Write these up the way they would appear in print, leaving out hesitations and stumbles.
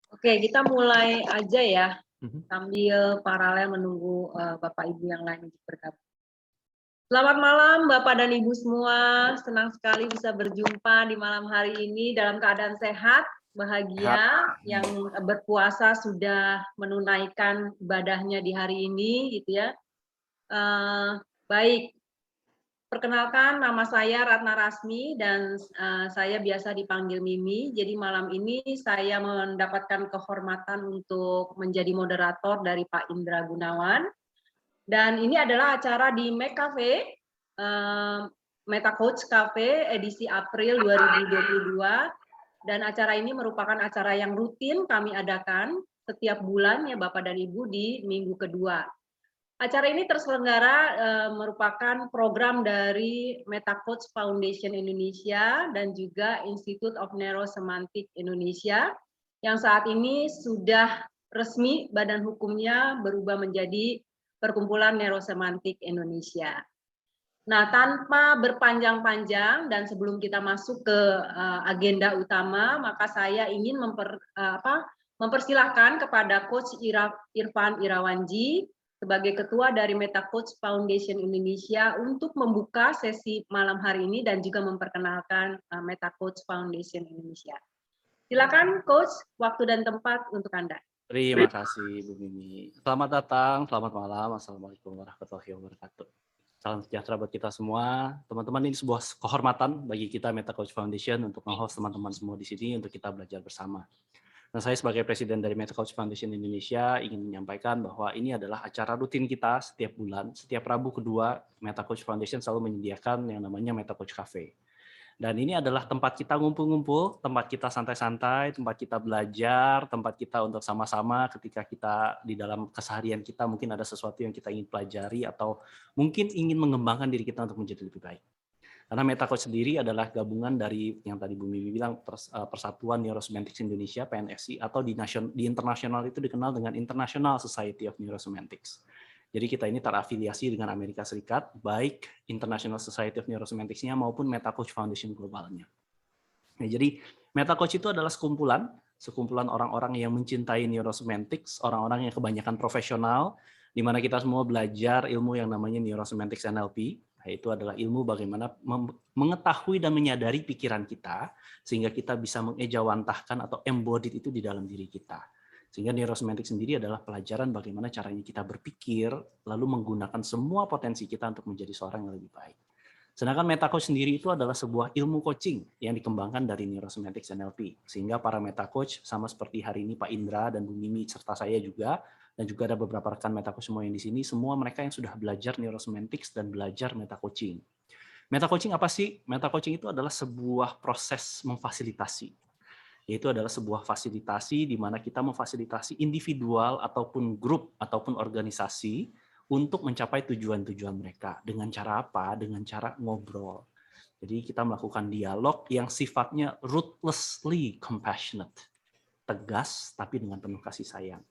Oke, kita mulai aja ya, Mhm. sambil paralel menunggu Bapak Ibu yang lain untuk bergabung. Selamat malam Bapak dan Ibu semua, senang sekali bisa berjumpa di malam hari ini dalam keadaan sehat, Sehat. bahagia, yang berpuasa sudah menunaikan ibadahnya di hari ini, gitu ya. Baik, perkenalkan nama saya Ratna Rasmi dan saya biasa dipanggil Mimi. Jadi malam ini saya mendapatkan kehormatan untuk menjadi moderator dari Pak Indra Gunawan. Dan ini adalah acara di Mac Cafe, Meta Coach Cafe edisi April 2022. Dan acara ini merupakan acara yang rutin kami adakan setiap bulan ya Bapak dan Ibu di minggu kedua. Acara ini terselenggara merupakan program dari Meta Coach Foundation Indonesia dan juga Institute of Neurosemantic Indonesia yang saat ini sudah resmi badan hukumnya berubah menjadi Perkumpulan Neurosemantik Indonesia. Nah, tanpa berpanjang-panjang dan sebelum kita masuk ke agenda utama, maka saya ingin mempersilahkan kepada Coach Irfan Irawanji sebagai ketua dari Meta Coach Foundation Indonesia untuk membuka sesi malam hari ini dan juga memperkenalkan Meta Coach Foundation Indonesia. Silakan Coach, waktu dan tempat untuk Anda. Terima kasih Bu Mimi. Selamat datang, selamat malam. Assalamualaikum warahmatullahi wabarakatuh. Salam sejahtera buat kita semua. Teman-teman, ini sebuah kehormatan bagi kita Meta Coach Foundation untuk nge-host teman-teman semua di sini untuk kita belajar bersama. Dan saya sebagai presiden dari Meta Coach Foundation Indonesia ingin menyampaikan bahwa ini adalah acara rutin kita setiap bulan. Setiap Rabu kedua, Meta Coach Foundation selalu menyediakan yang namanya Meta Coach Cafe. Dan ini adalah tempat kita ngumpul-ngumpul, tempat kita santai-santai, tempat kita belajar, tempat kita untuk sama-sama ketika kita di dalam keseharian kita mungkin ada sesuatu yang kita ingin pelajari atau mungkin ingin mengembangkan diri kita untuk menjadi lebih baik. Karena MetaCoach sendiri adalah gabungan dari yang tadi Bu Mimi bilang Persatuan Neurosemantics Indonesia (PNSI) atau di internasional itu dikenal dengan International Society of Neurosemantics. Jadi kita ini terafiliasi dengan Amerika Serikat, baik International Society of Neurosemantics-nya maupun MetaCoach Foundation globalnya. Nah, jadi MetaCoach itu adalah sekumpulan orang-orang yang mencintai neurosemantics, orang-orang yang kebanyakan profesional, di mana kita semua belajar ilmu yang namanya neurosemantics NLP. Nah, itu adalah ilmu bagaimana mengetahui dan menyadari pikiran kita, sehingga kita bisa mengejawantahkan atau embodied itu di dalam diri kita. Sehingga neurosemantics sendiri adalah pelajaran bagaimana caranya kita berpikir, lalu menggunakan semua potensi kita untuk menjadi seorang yang lebih baik. Sedangkan MetaCoach sendiri itu adalah sebuah ilmu coaching yang dikembangkan dari Neurosemantics NLP. Sehingga para MetaCoach sama seperti hari ini Pak Indra dan Bu Mimi serta saya juga, dan juga ada beberapa rekan MetaCoach semua yang di sini, semua mereka yang sudah belajar Neurosemantics dan belajar MetaCoaching. MetaCoaching apa sih? MetaCoaching itu adalah sebuah proses memfasilitasi. Yaitu adalah sebuah fasilitasi di mana kita memfasilitasi individual ataupun grup ataupun organisasi untuk mencapai tujuan-tujuan mereka. Dengan cara apa? Dengan cara ngobrol. Jadi kita melakukan dialog yang sifatnya ruthlessly compassionate. Tegas tapi dengan penuh kasih sayang.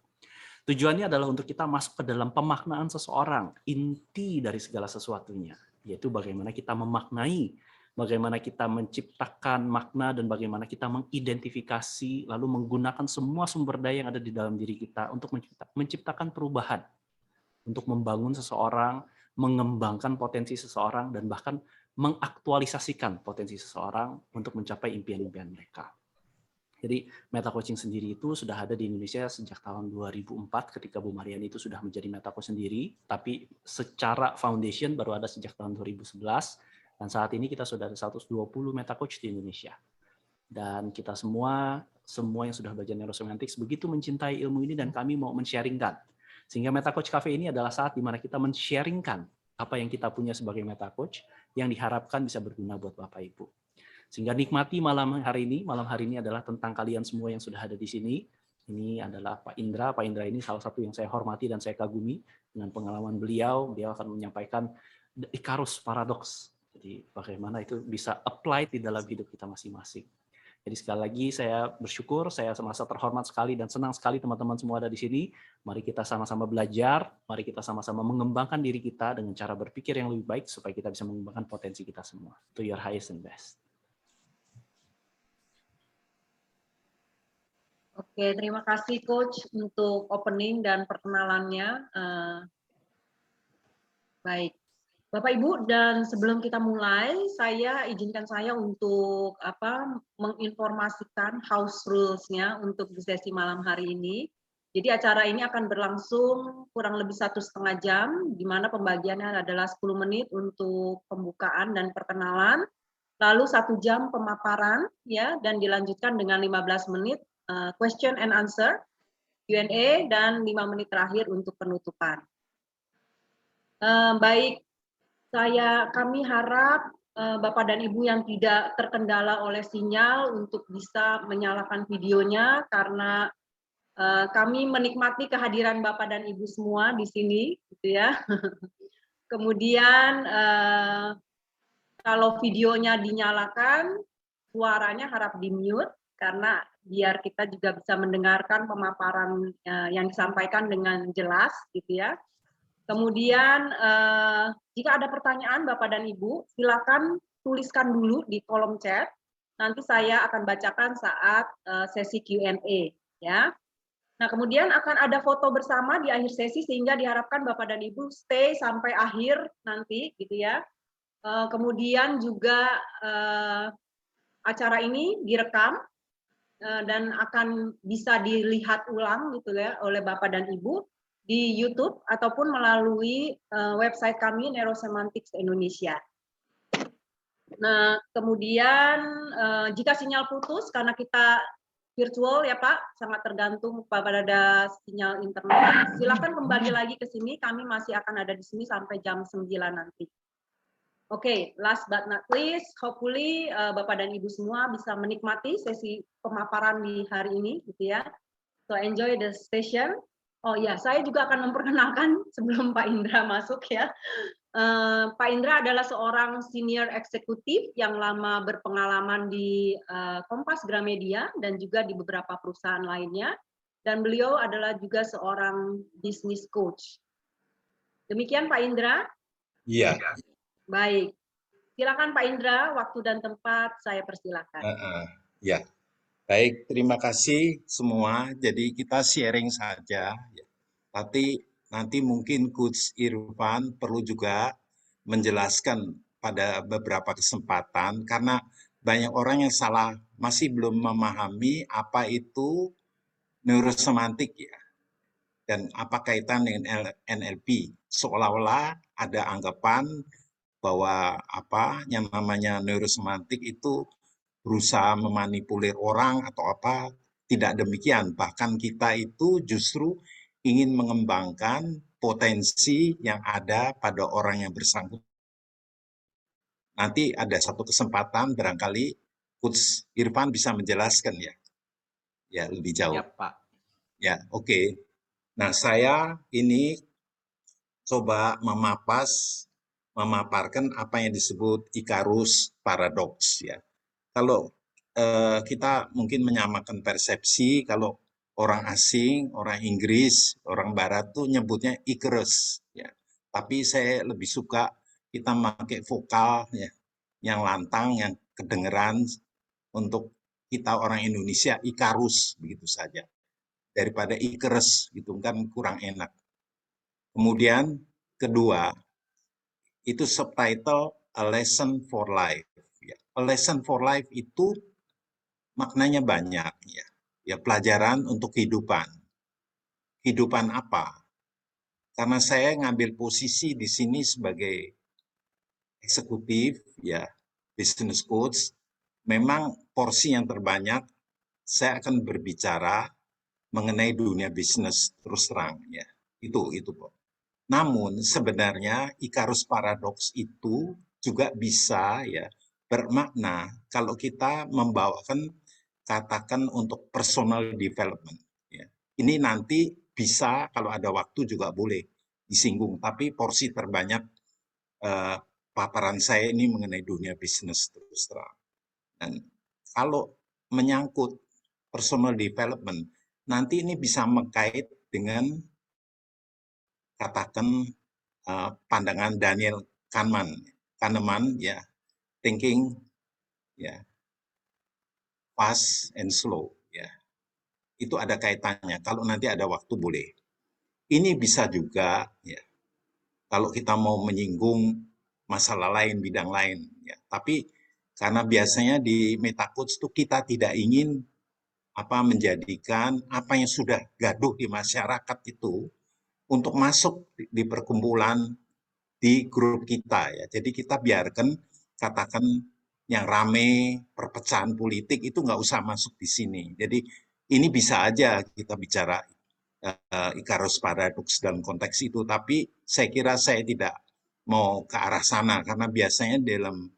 Tujuannya adalah untuk kita masuk ke dalam pemaknaan seseorang, inti dari segala sesuatunya, yaitu bagaimana kita memaknai, bagaimana kita menciptakan makna, dan bagaimana kita mengidentifikasi, lalu menggunakan semua sumber daya yang ada di dalam diri kita untuk menciptakan perubahan, untuk membangun seseorang, mengembangkan potensi seseorang, dan bahkan mengaktualisasikan potensi seseorang untuk mencapai impian-impian mereka. Jadi MetaCoaching sendiri itu sudah ada di Indonesia sejak tahun 2004 ketika Bu Mariani itu sudah menjadi MetaCoach sendiri, tapi secara foundation baru ada sejak tahun 2011, dan saat ini kita sudah ada 120 MetaCoach di Indonesia. Dan kita semua yang sudah belajar neurosemantics begitu mencintai ilmu ini dan kami mau men-sharingkan. Sehingga MetaCoach Cafe ini adalah saat di mana kita men-sharingkan apa yang kita punya sebagai MetaCoach yang diharapkan bisa berguna buat Bapak Ibu. Sehingga nikmati malam hari ini adalah tentang kalian semua yang sudah ada di sini. Ini adalah Pak Indra. Pak Indra ini salah satu yang saya hormati dan saya kagumi dengan pengalaman beliau. Beliau akan menyampaikan the Icarus Paradox. Jadi bagaimana itu bisa apply di dalam hidup kita masing-masing. Jadi sekali lagi saya bersyukur, saya merasa terhormat sekali dan senang sekali teman-teman semua ada di sini. Mari kita sama-sama belajar, mari kita sama-sama mengembangkan diri kita dengan cara berpikir yang lebih baik supaya kita bisa mengembangkan potensi kita semua. To your highest and best. Oke, terima kasih Coach untuk opening dan perkenalannya. Baik, Bapak Ibu, dan sebelum kita mulai, izinkan saya untuk menginformasikan house rules-nya untuk di sesi malam hari ini. Jadi acara ini akan berlangsung kurang lebih 1,5 jam, di mana pembagiannya adalah 10 menit untuk pembukaan dan perkenalan, lalu 1 jam pemaparan, ya, dan dilanjutkan dengan 15 menit question and answer, Q&A, dan 5 menit terakhir untuk penutupan. Baik, kami harap Bapak dan Ibu yang tidak terkendala oleh sinyal untuk bisa menyalakan videonya karena kami menikmati kehadiran Bapak dan Ibu semua di sini, gitu ya. Kemudian kalau videonya dinyalakan, suaranya harap di-mute karena biar kita juga bisa mendengarkan pemaparan yang disampaikan dengan jelas, gitu ya. Kemudian jika ada pertanyaan Bapak dan Ibu, silakan tuliskan dulu di kolom chat. Nanti saya akan bacakan saat sesi Q&A, ya. Nah, kemudian akan ada foto bersama di akhir sesi sehingga diharapkan Bapak dan Ibu stay sampai akhir nanti, gitu ya. Kemudian juga acara ini direkam dan akan bisa dilihat ulang, gitu ya, oleh Bapak dan Ibu di YouTube ataupun melalui website kami Neurosemantics Indonesia. Nah, kemudian jika sinyal putus karena kita virtual ya Pak, sangat tergantung pada sinyal internet. Silakan kembali lagi ke sini, kami masih akan ada di sini sampai jam 9 nanti. Oke, last but not least, hopefully Bapak dan Ibu semua bisa menikmati sesi pemaparan di hari ini, gitu ya. So enjoy the session. Oh ya, saya juga akan memperkenalkan sebelum Pak Indra masuk ya. Pak Indra adalah seorang senior eksekutif yang lama berpengalaman di Kompas Gramedia dan juga di beberapa perusahaan lainnya. Dan beliau adalah juga seorang business coach. Demikian Pak Indra. Iya. Baik. Silakan Pak Indra, waktu dan tempat saya persilakan. Ya, baik. Terima kasih semua. Jadi kita sharing saja. Tapi nanti mungkin Coach Irfan perlu juga menjelaskan pada beberapa kesempatan karena banyak orang yang masih belum memahami apa itu neurosemantik ya dan apa kaitan dengan NLP. Seolah-olah ada anggapan bahwa apa yang namanya neurosemantik itu berusaha memanipulir orang atau apa, tidak demikian. Bahkan kita itu justru ingin mengembangkan potensi yang ada pada orang yang bersangkutan. Nanti ada satu kesempatan barangkali Coach Irfan bisa menjelaskan ya. Ya, lebih jauh. Ya, Pak. Ya, oke. Nah, saya ini coba memaparkan apa yang disebut Icarus Paradox ya. Kalau kita mungkin menyamakan persepsi, kalau orang asing, orang Inggris, orang Barat tuh nyebutnya Icarus ya. Tapi saya lebih suka kita pakai vokal ya, yang lantang, yang kedengeran untuk kita orang Indonesia Icarus begitu saja. Daripada Icarus gitu kan kurang enak. Kemudian kedua, itu subtitle A Lesson for Life. A Lesson for Life itu maknanya banyak ya. Ya pelajaran untuk kehidupan. Kehidupan apa? Karena saya ngambil posisi di sini sebagai eksekutif ya, business coach, memang porsi yang terbanyak saya akan berbicara mengenai dunia bisnis terus terang ya. Itu Pak. Namun sebenarnya Icarus Paradox itu juga bisa ya bermakna kalau kita membawakan katakan untuk personal development. Ya. Ini nanti bisa kalau ada waktu juga boleh disinggung, tapi porsi terbanyak paparan saya ini mengenai dunia bisnis terus terang. Dan kalau menyangkut personal development, nanti ini bisa mengkait dengan katakan pandangan Daniel Kahneman ya, thinking ya fast and slow ya. itu ada kaitannya. Kalau nanti ada waktu boleh. Ini bisa juga ya, kalau kita mau menyinggung masalah lain, bidang lain. Ya. Tapi karena biasanya di MetaCoach itu kita tidak ingin menjadikan apa yang sudah gaduh di masyarakat itu untuk masuk di perkumpulan di grup kita ya. Jadi kita biarkan katakan yang rame perpecahan politik itu nggak usah masuk di sini. Jadi ini bisa aja kita bicara Icarus Paradox dalam konteks itu, tapi saya kira saya tidak mau ke arah sana karena biasanya dalam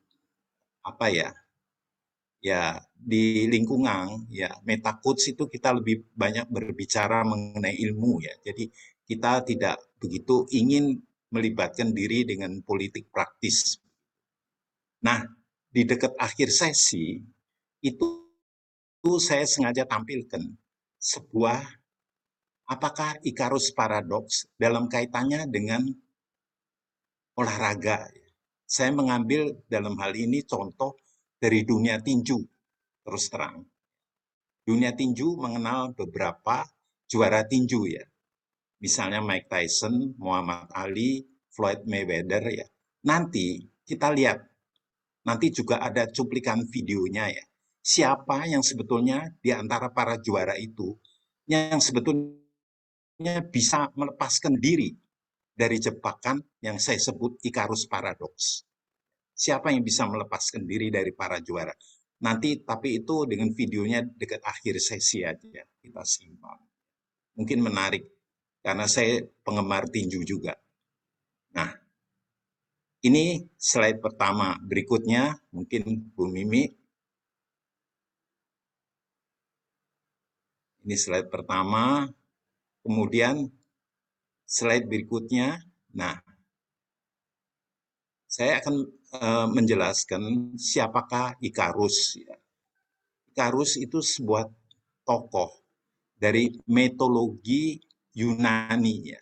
ya di lingkungan ya MetaCoach itu kita lebih banyak berbicara mengenai ilmu ya. Jadi kita tidak begitu ingin melibatkan diri dengan politik praktis. Nah, di dekat akhir sesi itu saya sengaja tampilkan sebuah apakah Icarus Paradox dalam kaitannya dengan olahraga. Saya mengambil dalam hal ini contoh dari dunia tinju, terus terang. Dunia tinju mengenal beberapa juara tinju ya. Misalnya Mike Tyson, Muhammad Ali, Floyd Mayweather ya. Nanti kita lihat, nanti juga ada cuplikan videonya ya. Siapa yang sebetulnya di antara para juara itu yang sebetulnya bisa melepaskan diri dari jebakan yang saya sebut Icarus Paradox. Siapa yang bisa melepaskan diri dari para juara? Nanti tapi itu dengan videonya dekat akhir sesi aja kita simpan. Mungkin menarik karena saya penggemar tinju juga. Nah, ini slide pertama. Berikutnya mungkin Bu Mimi. Ini slide pertama. Kemudian slide berikutnya. Nah, saya akan menjelaskan siapakah Icarus. Icarus itu sebuah tokoh dari mitologi Yunani ya.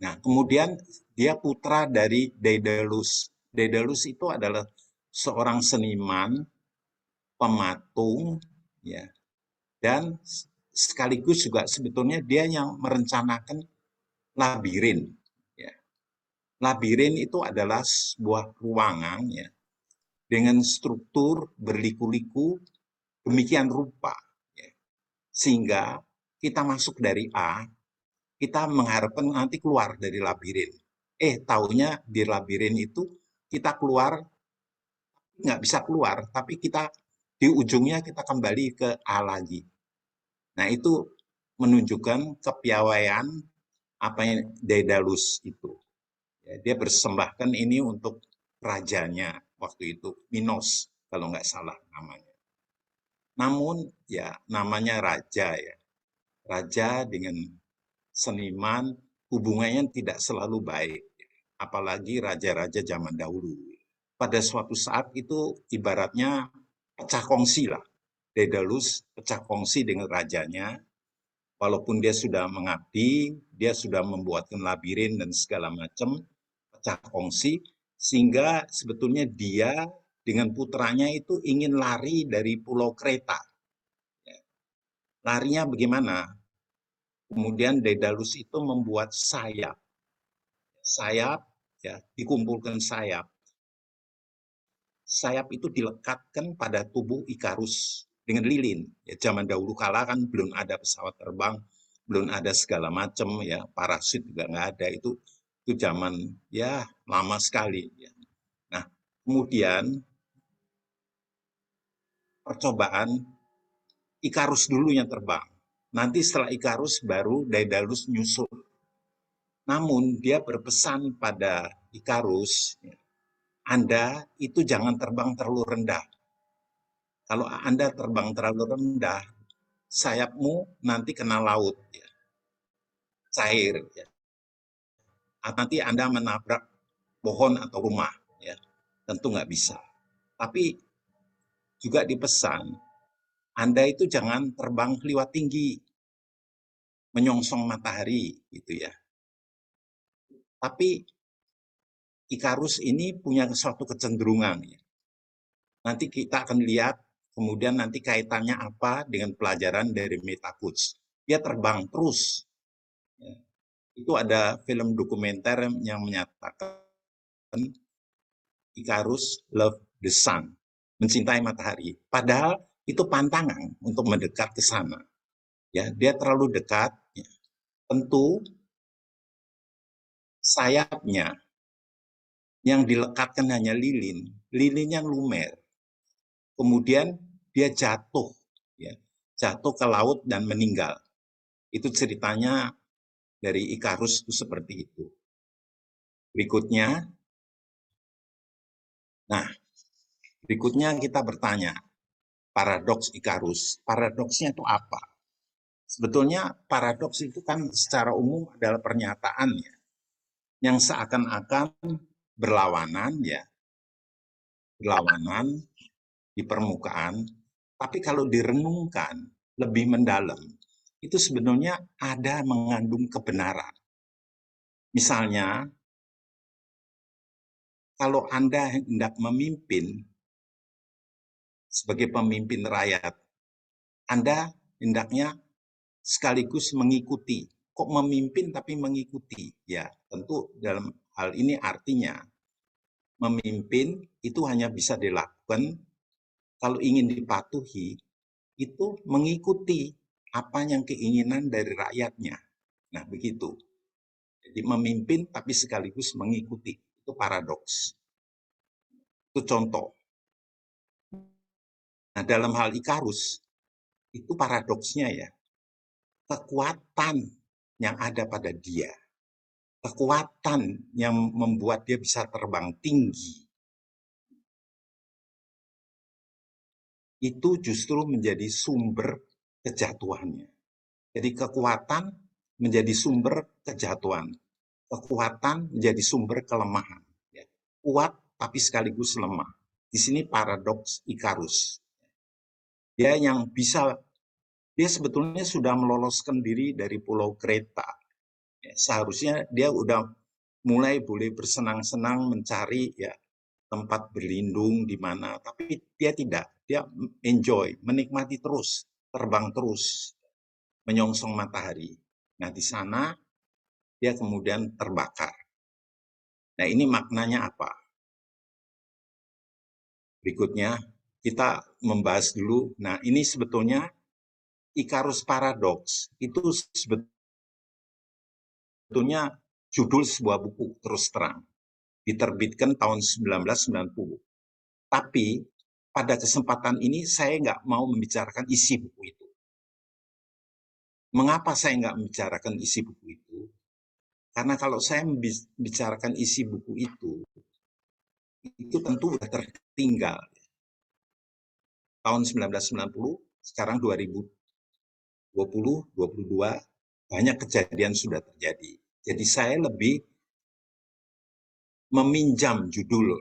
Nah, kemudian dia putra dari Daedalus. Daedalus itu adalah seorang seniman, pematung, ya, dan sekaligus juga sebetulnya dia yang merencanakan labirin. Ya. Labirin itu adalah sebuah ruangan ya, dengan struktur berliku-liku demikian rupa. Ya. Sehingga kita masuk dari A, kita mengharapkan nanti keluar dari labirin. Taunya di labirin itu kita keluar, nggak bisa keluar, tapi kita di ujungnya kita kembali ke A lagi. Nah itu menunjukkan kepiawaian apa yang Daedalus itu. Ya, dia persembahkan ini untuk rajanya waktu itu, Minos kalau nggak salah namanya. Namun ya namanya raja ya, raja dengan seniman hubungannya tidak selalu baik, apalagi raja-raja zaman dahulu. Pada suatu saat itu ibaratnya pecah kongsi lah. Daedalus pecah kongsi dengan rajanya, walaupun dia sudah mengabdi, dia sudah membuatkan labirin dan segala macam, pecah kongsi, sehingga sebetulnya dia dengan putranya itu ingin lari dari Pulau Kreta. Larinya bagaimana? Kemudian Daedalus itu membuat sayap. Sayap, ya, dikumpulkan sayap. Sayap itu dilekatkan pada tubuh Icarus dengan lilin. Ya, zaman dahulu kala kan belum ada pesawat terbang, belum ada segala macam ya, parasit juga nggak ada. Itu zaman ya lama sekali. Ya. Nah, kemudian percobaan Icarus dulu yang terbang. Nanti setelah Icarus baru Daedalus nyusul. Namun dia berpesan pada Icarus, ya, Anda itu jangan terbang terlalu rendah. Kalau Anda terbang terlalu rendah, sayapmu nanti kena laut, ya, cair. Ya. Nanti Anda menabrak pohon atau rumah, ya, tentu nggak bisa. Tapi juga dipesan, Anda itu jangan terbang keliwat tinggi, menyongsong matahari, gitu ya. Tapi Icarus ini punya suatu kecenderungan. Ya. Nanti kita akan lihat kemudian nanti kaitannya apa dengan pelajaran dari MetaCoach. Dia terbang terus. Ya. Itu ada film dokumenter yang menyatakan Icarus love the sun, mencintai matahari. Padahal itu pantangan untuk mendekat ke sana. Ya, dia terlalu dekat. Ya. Tentu sayapnya yang dilekatkan hanya lilin, lilinnya lumer. Kemudian dia jatuh, ya, jatuh ke laut dan meninggal. Itu ceritanya dari Icarus itu seperti itu. Berikutnya kita bertanya, paradoks Icarus. Paradoksnya itu apa? Sebetulnya paradoks itu kan secara umum adalah pernyataan ya, yang seakan-akan berlawanan ya, berlawanan di permukaan, tapi kalau direnungkan lebih mendalam, itu sebenarnya ada mengandung kebenaran. Misalnya, kalau Anda hendak memimpin sebagai pemimpin rakyat, Anda hendaknya sekaligus mengikuti. Kok memimpin tapi mengikuti? Ya, tentu dalam hal ini artinya memimpin itu hanya bisa dilakukan kalau ingin dipatuhi, itu mengikuti apa yang keinginan dari rakyatnya. Nah, begitu. Jadi memimpin tapi sekaligus mengikuti. Itu paradoks. Itu contoh. Nah, dalam hal Icarus, itu paradoksnya ya. Kekuatan yang ada pada dia. Kekuatan yang membuat dia bisa terbang tinggi. Itu justru menjadi sumber kejatuhannya. Jadi kekuatan menjadi sumber kejatuhan. Kekuatan menjadi sumber kelemahan. Kuat tapi sekaligus lemah. Di sini paradoks Icarus. Dia yang bisa, dia sebetulnya sudah meloloskan diri dari Pulau Kreta. Seharusnya dia udah mulai boleh bersenang-senang mencari ya tempat berlindung di mana, tapi dia tidak. Dia enjoy, menikmati terus, terbang terus, menyongsong matahari. Nah, di sana dia kemudian terbakar. Nah, ini maknanya apa? Berikutnya kita membahas dulu. Nah, ini sebetulnya Icarus Paradox itu sebetulnya judul sebuah buku terus terang. Diterbitkan tahun 1990. Tapi pada kesempatan ini saya nggak mau membicarakan isi buku itu. Mengapa saya nggak membicarakan isi buku itu? Karena kalau saya membicarakan isi buku itu tentu sudah tertinggal. Tahun 1990, sekarang 2020, 22, banyak kejadian sudah terjadi. Jadi saya lebih meminjam judul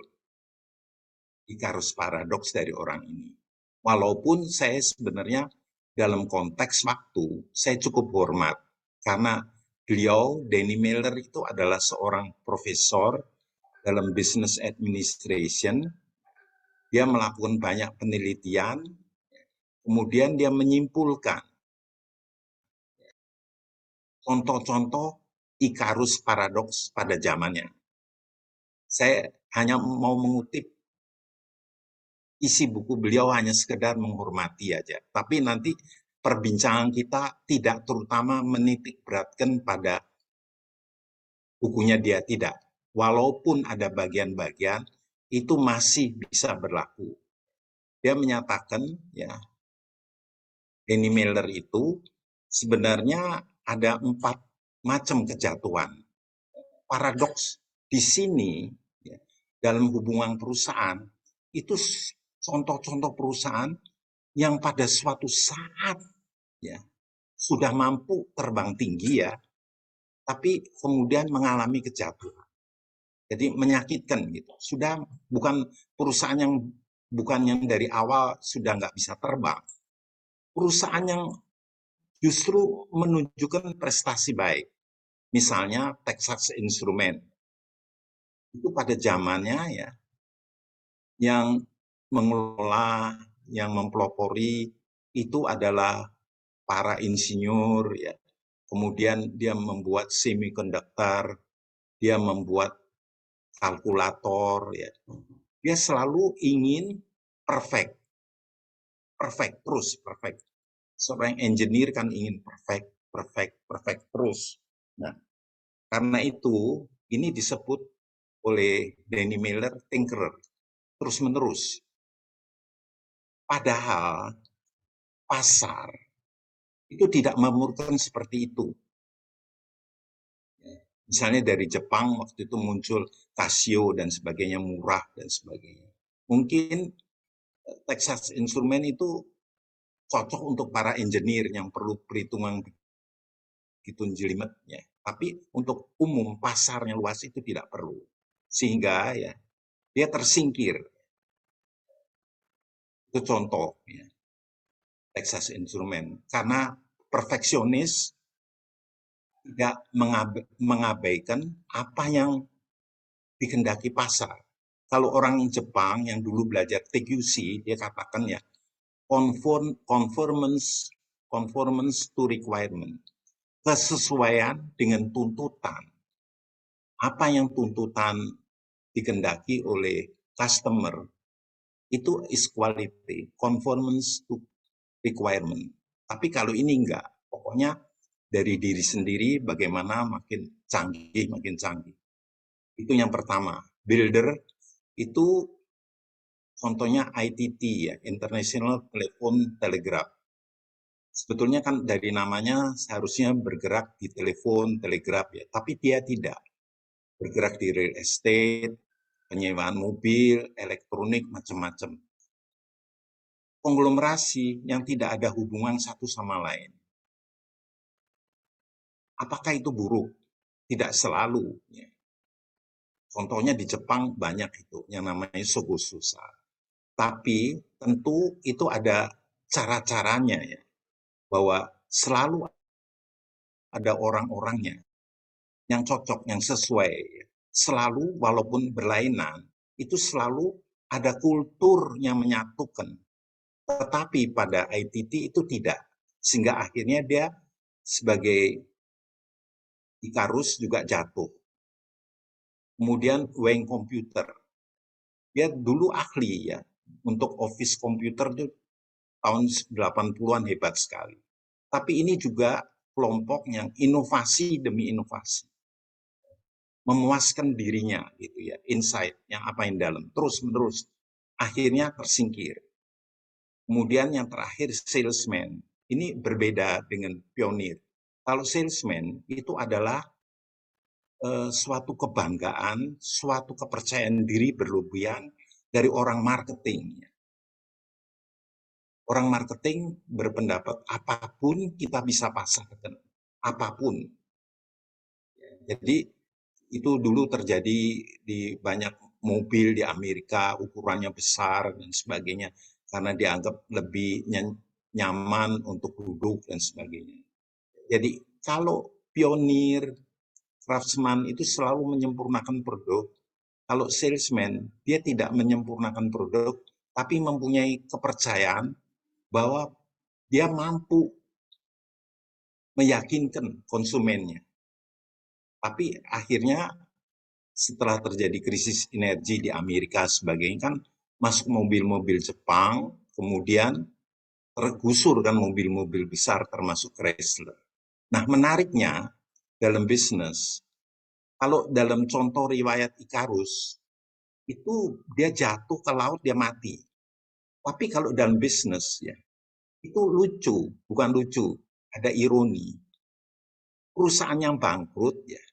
Icarus Paradox dari orang ini. Walaupun saya sebenarnya dalam konteks waktu, saya cukup hormat. Karena beliau, Danny Miller itu adalah seorang profesor dalam business administration. Dia melakukan banyak penelitian, kemudian dia menyimpulkan contoh-contoh Icarus Paradox pada zamannya. Saya hanya mau mengutip isi buku beliau, hanya sekedar menghormati aja. Tapi nanti perbincangan kita tidak terutama menitik beratkan pada bukunya dia, tidak. Walaupun ada bagian-bagian itu masih bisa berlaku. Dia menyatakan ya, Danny Miller itu sebenarnya ada 4 macam kejatuhan. Paradoks di sini ya, dalam hubungan perusahaan itu contoh-contoh perusahaan yang pada suatu saat ya sudah mampu terbang tinggi ya, tapi kemudian mengalami kejatuhan. Jadi menyakitkan gitu. Sudah bukan perusahaan yang dari awal sudah nggak bisa terbang. Perusahaan yang justru menunjukkan prestasi baik. Misalnya Texas Instruments. Itu pada zamannya ya, yang mengelola yang mempelopori itu adalah para insinyur, ya. Kemudian dia membuat semikonduktor, dia membuat kalkulator, ya. Dia selalu ingin perfect, perfect. Seorang engineer kan ingin perfect terus. Nah, karena itu ini disebut oleh Danny Miller tinkerer, terus-menerus. Padahal pasar itu tidak memerlukan seperti itu. Misalnya dari Jepang waktu itu muncul Casio dan sebagainya, murah dan sebagainya. Mungkin Texas Instrument itu cocok untuk para engineer yang perlu perhitungan begitu jelimet, ya. Tapi untuk umum pasarnya luas itu tidak perlu. Sehingga ya dia tersingkir. Itu contoh, ya, Texas Instrument. Karena perfeksionis tidak mengabaikan apa yang dikehendaki pasar. Kalau orang Jepang yang dulu belajar TQC, dia katakan ya, conformance to requirement. Kesesuaian dengan tuntutan. Apa yang tuntutan dikehendaki oleh customer, itu is quality, conformance to requirement. Tapi kalau ini enggak, pokoknya dari diri sendiri bagaimana makin canggih. Itu yang pertama. Builder itu contohnya ITT, ya, International Telephone Telegraph. Sebetulnya kan dari namanya seharusnya bergerak di telepon, telegraf, ya, tapi dia tidak. Bergerak di real estate, penyewaan mobil, elektronik, macam-macam. Konglomerasi yang tidak ada hubungan satu sama lain. Apakah itu buruk? Tidak selalu. Ya. Contohnya di Jepang banyak itu yang namanya sogosusa. Tapi tentu itu ada cara-caranya, ya, bahwa selalu ada orang-orangnya yang cocok, yang sesuai. Ya. Selalu walaupun berlainan, itu selalu ada kultur yang menyatukan. Tetapi pada ITT itu tidak. Sehingga akhirnya dia sebagai Icarus juga jatuh. Kemudian Wayne Computer. Dia dulu ahli, ya, untuk office komputer itu tahun 80-an hebat sekali. Tapi ini juga kelompok yang inovasi demi inovasi. Memuaskan dirinya gitu, ya, insight yang apa yang dalam terus-menerus akhirnya tersingkir. Kemudian yang terakhir salesman. Ini berbeda dengan pionir. Kalau salesman itu adalah suatu kebanggaan, suatu kepercayaan diri berlebihan dari orang marketing. Orang marketing berpendapat apapun kita bisa pasarkan, apapun. Jadi itu dulu terjadi di banyak mobil di Amerika, ukurannya besar dan sebagainya, karena dianggap lebih nyaman untuk duduk dan sebagainya. Jadi kalau pionir, craftsman itu selalu menyempurnakan produk. Kalau salesman, dia tidak menyempurnakan produk, tapi mempunyai kepercayaan bahwa dia mampu meyakinkan konsumennya. Tapi akhirnya setelah terjadi krisis energi di Amerika sebagainya kan masuk mobil-mobil Jepang, kemudian tergusur kan mobil-mobil besar termasuk Chrysler. Nah, menariknya dalam bisnis, kalau dalam contoh riwayat Icarus, itu dia jatuh ke laut, dia mati. Tapi kalau dalam bisnis, ya, itu lucu, bukan lucu, ada ironi. Perusahaan yang bangkrut, ya,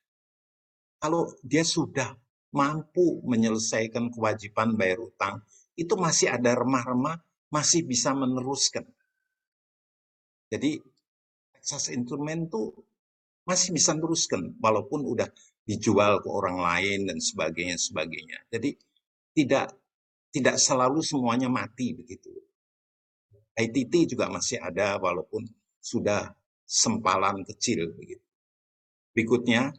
kalau dia sudah mampu menyelesaikan kewajiban bayar utang, itu masih ada remah-remah, masih bisa meneruskan. Jadi Texas Instrument itu masih bisa meneruskan, walaupun udah dijual ke orang lain dan sebagainya. Jadi tidak selalu semuanya mati begitu. ITT juga masih ada walaupun sudah sempalan kecil begitu. Berikutnya.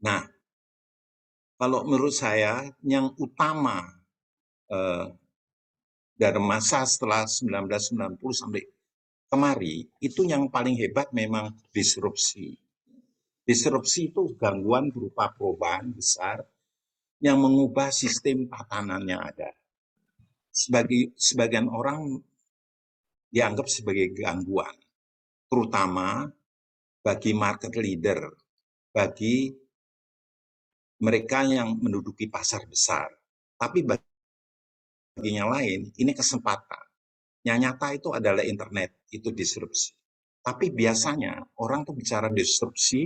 Nah, Kalau menurut saya yang utama dari masa setelah 1990 sampai kemari, itu yang paling hebat memang disrupsi. Disrupsi itu gangguan berupa perubahan besar yang mengubah sistem tatanan yang ada. Sebagian orang dianggap sebagai gangguan, terutama bagi market leader, bagi mereka yang menduduki pasar besar. Tapi bagi yang lain, ini kesempatan. Yang nyata itu adalah internet, itu disrupsi. Tapi biasanya orang tuh bicara disrupsi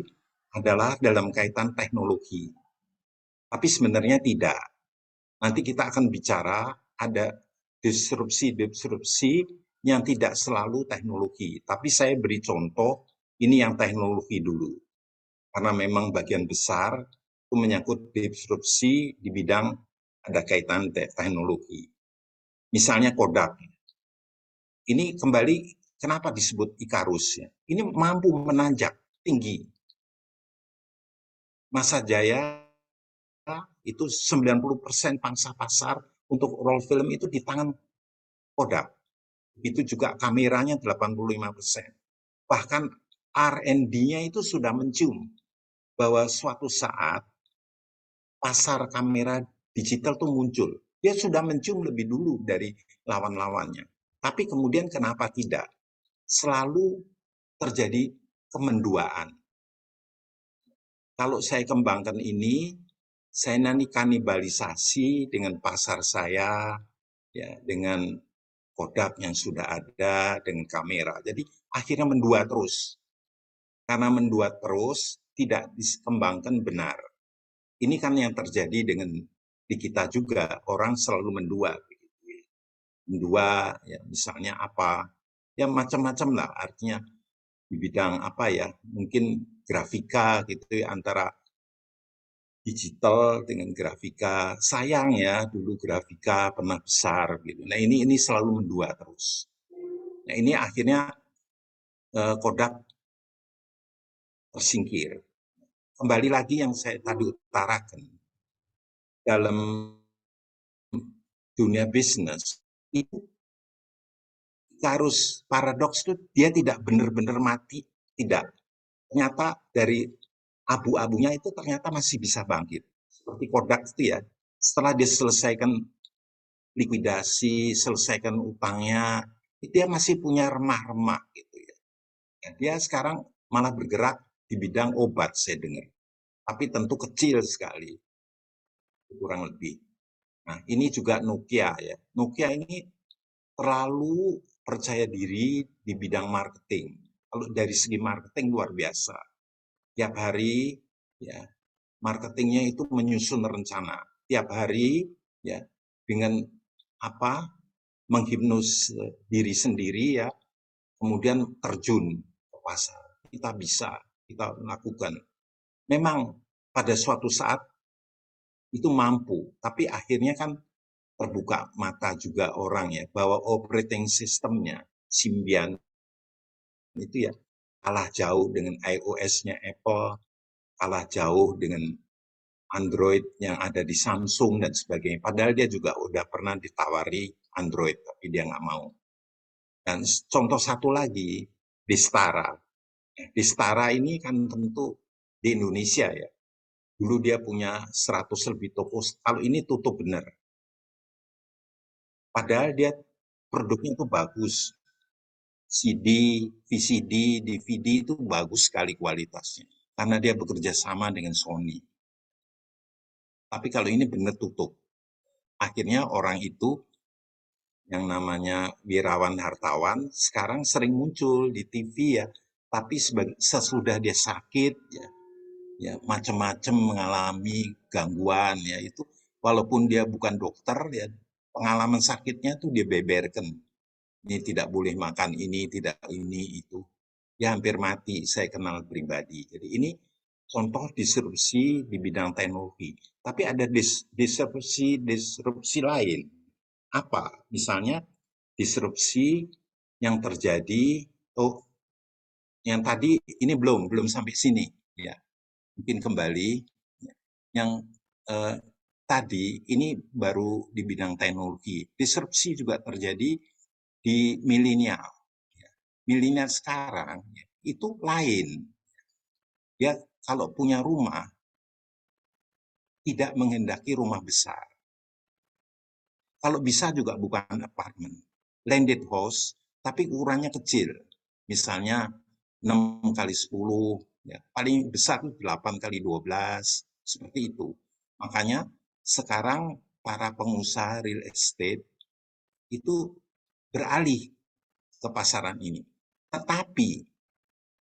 adalah dalam kaitan teknologi. Tapi sebenarnya tidak. Nanti kita akan bicara ada disrupsi-disrupsi yang tidak selalu teknologi. Tapi saya beri contoh, ini yang teknologi dulu. Karena memang bagian besar itu menyangkut disrupsi di bidang ada kaitan teknologi. Misalnya Kodak. Ini kembali kenapa disebut Ikarus ya? Ini mampu menanjak tinggi. Masa Jaya itu 90% pangsa pasar untuk roll film itu di tangan Kodak. Itu juga kameranya 85%. Bahkan R&D-nya itu sudah mencium bahwa suatu saat pasar kamera digital itu muncul. Dia sudah mencium lebih dulu dari lawan-lawannya. Tapi kemudian kenapa tidak? Selalu terjadi kemenduaan. Kalau saya kembangkan ini, saya nanti kanibalisasi dengan pasar saya, ya, dengan Kodak yang sudah ada, dengan kamera. Jadi akhirnya mendua terus. Karena mendua terus, tidak dikembangkan benar. Ini kan yang terjadi dengan di kita juga, orang selalu mendua. Mendua, ya, misalnya apa, ya macam-macam lah, artinya di bidang apa ya, mungkin grafika gitu ya, antara digital dengan grafika. Sayang ya, dulu grafika pernah besar gitu. Nah ini selalu mendua terus. Nah ini akhirnya Kodak tersingkir. Kembali lagi yang saya tadi utarakan, dalam dunia bisnis, itu harus paradoks itu dia tidak benar-benar mati, tidak. Ternyata dari abu-abunya itu ternyata masih bisa bangkit. Seperti Kodak itu ya, setelah dia selesaikan likuidasi, selesaikan utangnya, dia masih punya remah-remah gitu ya. Dia sekarang malah bergerak di bidang obat saya dengar. Tapi tentu kecil sekali, kurang lebih. Nah ini juga Nokia ya. Nokia ini terlalu percaya diri di bidang marketing. Kalau dari segi marketing luar biasa. Tiap hari ya marketingnya itu menyusun rencana. Tiap hari ya dengan apa menghipnos diri sendiri ya, kemudian terjun ke pasar. Kita bisa, kita lakukan. Memang pada suatu saat itu mampu, tapi akhirnya kan terbuka mata juga orang ya, bahwa operating systemnya, Symbian itu ya kalah jauh dengan iOS-nya Apple, kalah jauh dengan Android yang ada di Samsung dan sebagainya. Padahal dia juga udah pernah ditawari Android, tapi dia nggak mau. Dan contoh satu lagi, Distara. Distara ini kan tentu di Indonesia ya. Dulu dia punya 100 lebih toko. Kalau ini tutup benar. Padahal dia produknya itu bagus. CD, VCD, DVD itu bagus sekali kualitasnya. Karena dia bekerja sama dengan Sony. Tapi kalau ini benar tutup. Akhirnya orang itu yang namanya wirawan hartawan sekarang sering muncul di TV ya, tapi sesudah dia sakit ya macam-macam mengalami gangguan ya itu, walaupun dia bukan dokter ya pengalaman sakitnya tuh dia beberkan. Ini tidak boleh makan ini, tidak ini itu. Ya hampir mati, saya kenal pribadi. Jadi ini contoh disrupsi di bidang teknologi. Tapi ada disrupsi lain. Apa? Misalnya disrupsi yang terjadi, yang tadi ini belum sampai sini ya. Mungkin kembali yang tadi ini baru di bidang teknologi. Disrupsi juga terjadi di milenial. Milenial sekarang itu lain. Dia kalau punya rumah, tidak menghendaki rumah besar. Kalau bisa juga bukan apartemen. Landed house, tapi ukurannya kecil. Misalnya 6 kali 10, ya, paling besar 8 kali 12, seperti itu. Makanya sekarang para pengusaha real estate itu beralih ke pasaran ini. Tetapi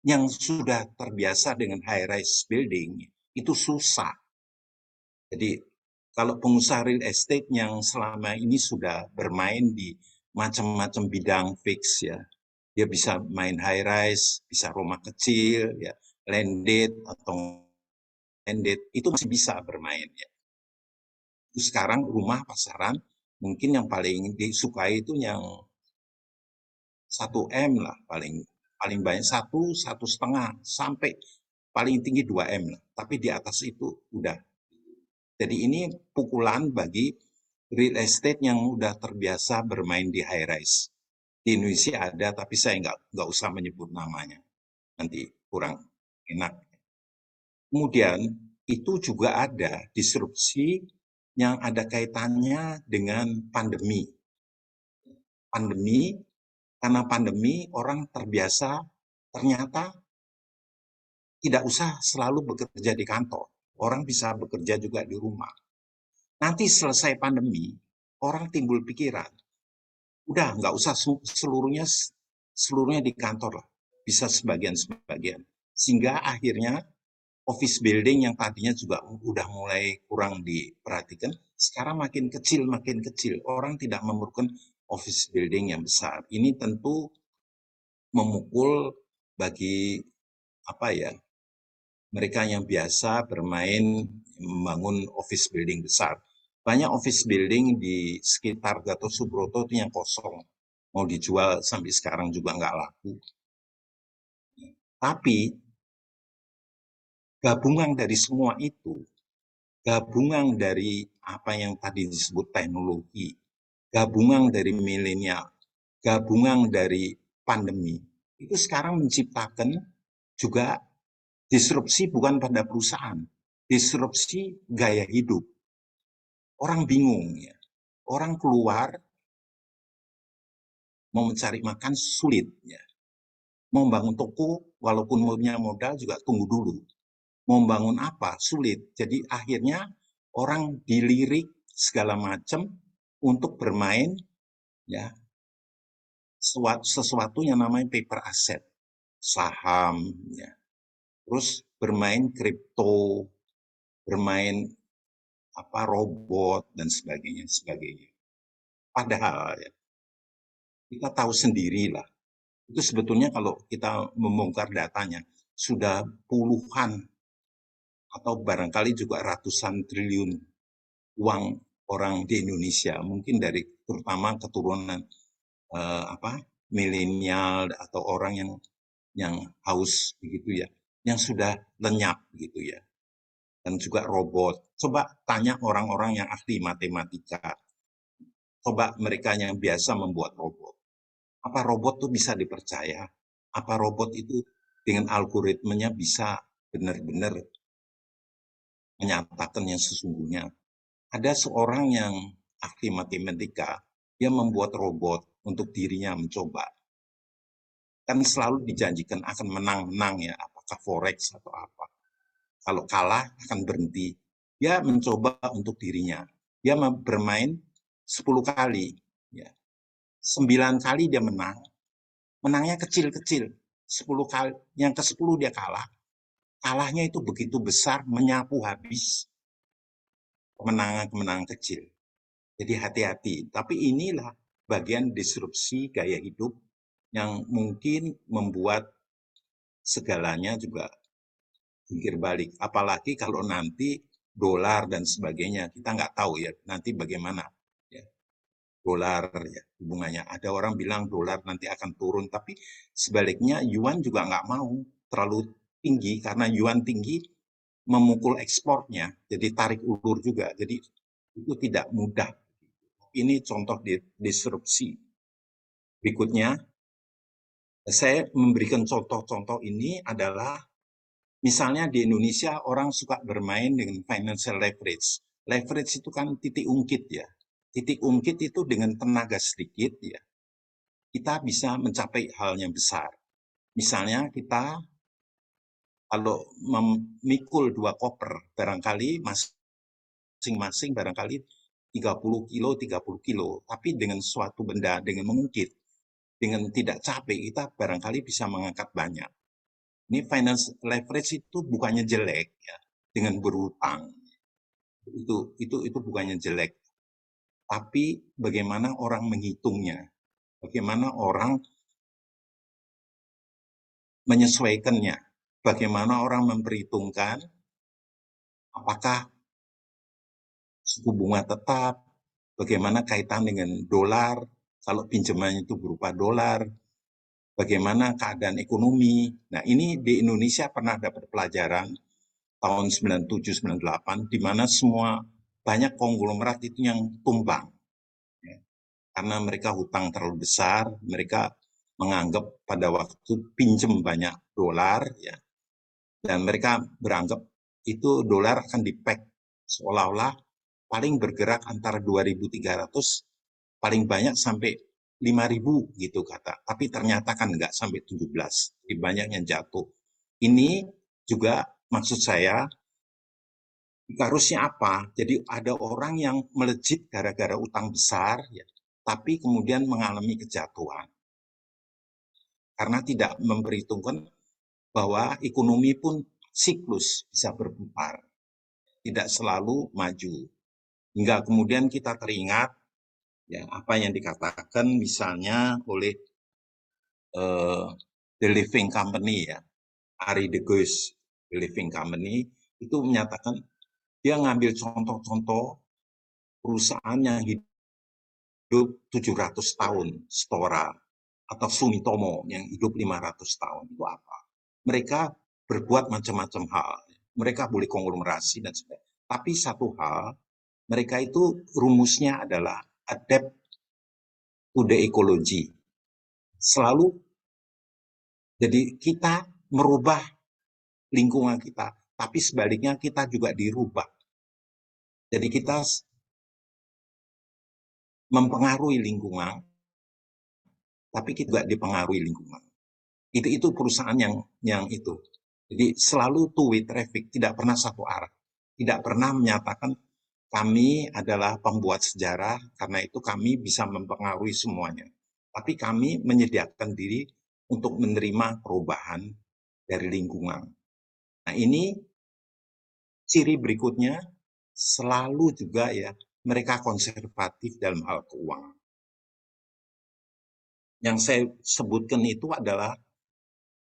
yang sudah terbiasa dengan high-rise building itu susah. Jadi kalau pengusaha real estate yang selama ini sudah bermain di macam-macam bidang fix ya, dia bisa main high-rise, bisa rumah kecil, ya, landed atau landed, itu masih bisa bermain ya. Sekarang rumah pasaran mungkin yang paling disukai itu yang 1 M lah, paling banyak 1,5 sampai paling tinggi 2 M lah. Tapi di atas itu udah. Jadi ini pukulan bagi real estate yang udah terbiasa bermain di high rise. Di Indonesia ada, tapi saya nggak usah menyebut namanya. Nanti kurang enak. Kemudian itu juga ada disrupsi yang ada kaitannya dengan pandemi. Karena pandemi orang terbiasa ternyata tidak usah selalu bekerja di kantor. Orang bisa bekerja juga di rumah. Nanti selesai pandemi, orang timbul pikiran, udah nggak usah seluruhnya di kantor lah, bisa sebagian-sebagian. Sehingga akhirnya office building yang tadinya juga udah mulai kurang diperhatikan, sekarang makin kecil. Orang tidak memerlukan office building yang besar. Ini tentu memukul bagi mereka yang biasa bermain membangun office building besar. Banyak office building di sekitar Gatot Subroto itu yang kosong. Mau dijual sampai sekarang juga nggak laku. Tapi gabungan dari semua itu, gabungan dari apa yang tadi disebut teknologi, gabungan dari milenial, gabungan dari pandemi, itu sekarang menciptakan juga disrupsi bukan pada perusahaan, disrupsi gaya hidup. Orang bingung ya, orang keluar mau mencari makan sulit ya. Mau bangun toko walaupun punya modal juga tunggu dulu. Mau bangun apa sulit. Jadi akhirnya orang dilirik segala macam untuk bermain ya sesuatu yang namanya paper asset, saham ya. Terus bermain kripto, bermain robot dan sebagainya. Padahal ya, kita tahu sendirilah, itu sebetulnya kalau kita membongkar datanya, sudah puluhan atau barangkali juga ratusan triliun uang orang di Indonesia, mungkin dari terutama keturunan milenial atau orang yang haus begitu ya, yang sudah lenyap gitu ya. Dan juga robot. Coba tanya orang-orang yang ahli matematika. Coba mereka yang biasa membuat robot. Apa robot itu bisa dipercaya? Apa robot itu dengan algoritmanya bisa benar-benar menyatakan yang sesungguhnya? Ada seorang yang ahli matematika, dia membuat robot untuk dirinya mencoba. Kan selalu dijanjikan akan menang-menang ya, apakah forex atau apa. Kalau kalah akan berhenti. Dia mencoba untuk dirinya. Dia bermain 10 kali. Ya. 9 kali dia menang. Menangnya kecil-kecil. 10 kali. Yang ke-10 dia kalah. Kalahnya itu begitu besar, menyapu habis kemenangan-kemenangan kecil. Jadi hati-hati. Tapi inilah bagian disrupsi gaya hidup yang mungkin membuat segalanya juga jungkir balik. Apalagi kalau nanti dolar dan sebagainya, kita nggak tahu ya nanti bagaimana ya. Dolar ya hubungannya. Ada orang bilang dolar nanti akan turun, tapi sebaliknya yuan juga nggak mau terlalu tinggi, karena yuan tinggi memukul ekspornya, jadi tarik ulur juga. Jadi itu tidak mudah. Ini contoh disrupsi. Berikutnya, saya memberikan contoh-contoh ini adalah misalnya di Indonesia orang suka bermain dengan financial leverage. Leverage itu kan titik ungkit ya. Titik ungkit itu dengan tenaga sedikit ya, kita bisa mencapai hal yang besar. Misalnya kita kalau memikul 2 koper, barangkali masing-masing barangkali 30 kilo, 30 kilo. Tapi dengan suatu benda, dengan mengungkit, dengan tidak capek, kita barangkali bisa mengangkat banyak. Ini finance leverage itu bukannya jelek ya, dengan berutang. Itu bukannya jelek. Tapi bagaimana orang menghitungnya, bagaimana orang menyesuaikannya, bagaimana orang memperhitungkan apakah suku bunga tetap, bagaimana kaitan dengan dolar, kalau pinjamannya itu berupa dolar, bagaimana keadaan ekonomi. Nah, ini di Indonesia pernah dapat pelajaran tahun 97-98, di mana semua banyak konglomerat itu yang tumbang. Ya. Karena mereka hutang terlalu besar, mereka menganggap pada waktu pinjam banyak dolar, ya, dan mereka beranggap itu dolar akan dipek seolah-olah paling bergerak antara 2.300 paling banyak sampai 5.000 gitu kata. Tapi ternyata kan enggak sampai 17. Jadi banyak yang jatuh. Ini juga maksud saya harusnya apa? Jadi ada orang yang melejit gara-gara utang besar ya, tapi kemudian mengalami kejatuhan. Karena tidak memperhitungkan bahwa ekonomi pun siklus bisa berputar. Tidak selalu maju. Hingga kemudian kita teringat ya apa yang dikatakan misalnya oleh The Living Company ya, Arie de Geus, The Living Company itu menyatakan dia ngambil contoh-contoh perusahaan yang hidup 700 tahun, Stora atau Sumitomo yang hidup 500 tahun. Itu apa? Mereka berbuat macam-macam hal. Mereka boleh konglomerasi dan sebagainya. Tapi satu hal, mereka itu rumusnya adalah adapt to the ecology. Selalu, jadi kita merubah lingkungan kita, tapi sebaliknya kita juga dirubah. Jadi kita mempengaruhi lingkungan, tapi kita juga dipengaruhi lingkungan. Itu perusahaan yang itu. Jadi selalu two-way traffic, tidak pernah satu arah. Tidak pernah menyatakan kami adalah pembuat sejarah, karena itu kami bisa mempengaruhi semuanya. Tapi kami menyediakan diri untuk menerima perubahan dari lingkungan. Nah ini ciri berikutnya selalu juga ya mereka konservatif dalam hal keuangan. Yang saya sebutkan itu adalah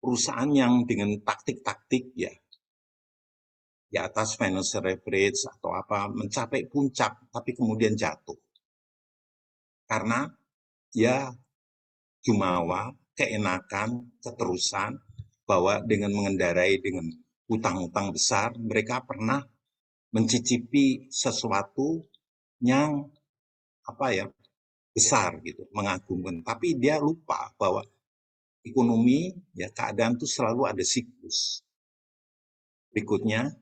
perusahaan yang dengan taktik-taktik ya di atas financial leverage atau apa mencapai puncak tapi kemudian jatuh. Karena ya jumawa, keenakan, keterusan bahwa dengan mengendarai dengan utang-utang besar mereka pernah mencicipi sesuatu yang apa ya besar gitu, mengagumkan. Tapi dia lupa bahwa ekonomi ya keadaan itu selalu ada siklus. Berikutnya,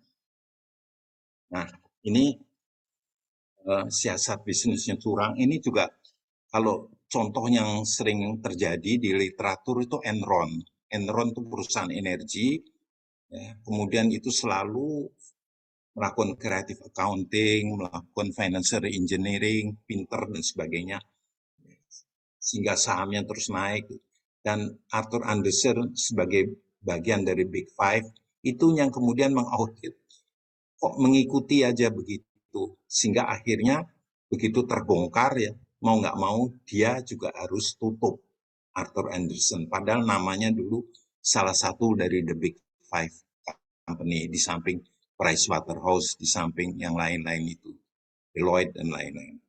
nah ini siasat bisnisnya curang. Ini juga kalau contoh yang sering terjadi di literatur itu Enron. Enron itu perusahaan energi, ya, kemudian itu selalu melakukan creative accounting, melakukan financial engineering, pinter dan sebagainya, sehingga sahamnya terus naik. Dan Arthur Andersen sebagai bagian dari Big Five, itu yang kemudian mengaudit. Kok mengikuti aja begitu, sehingga akhirnya begitu terbongkar ya, mau nggak mau dia juga harus tutup Arthur Andersen. Padahal namanya dulu salah satu dari the Big Five company, di samping Pricewaterhouse, di samping yang lain-lain itu, Deloitte dan lain-lain.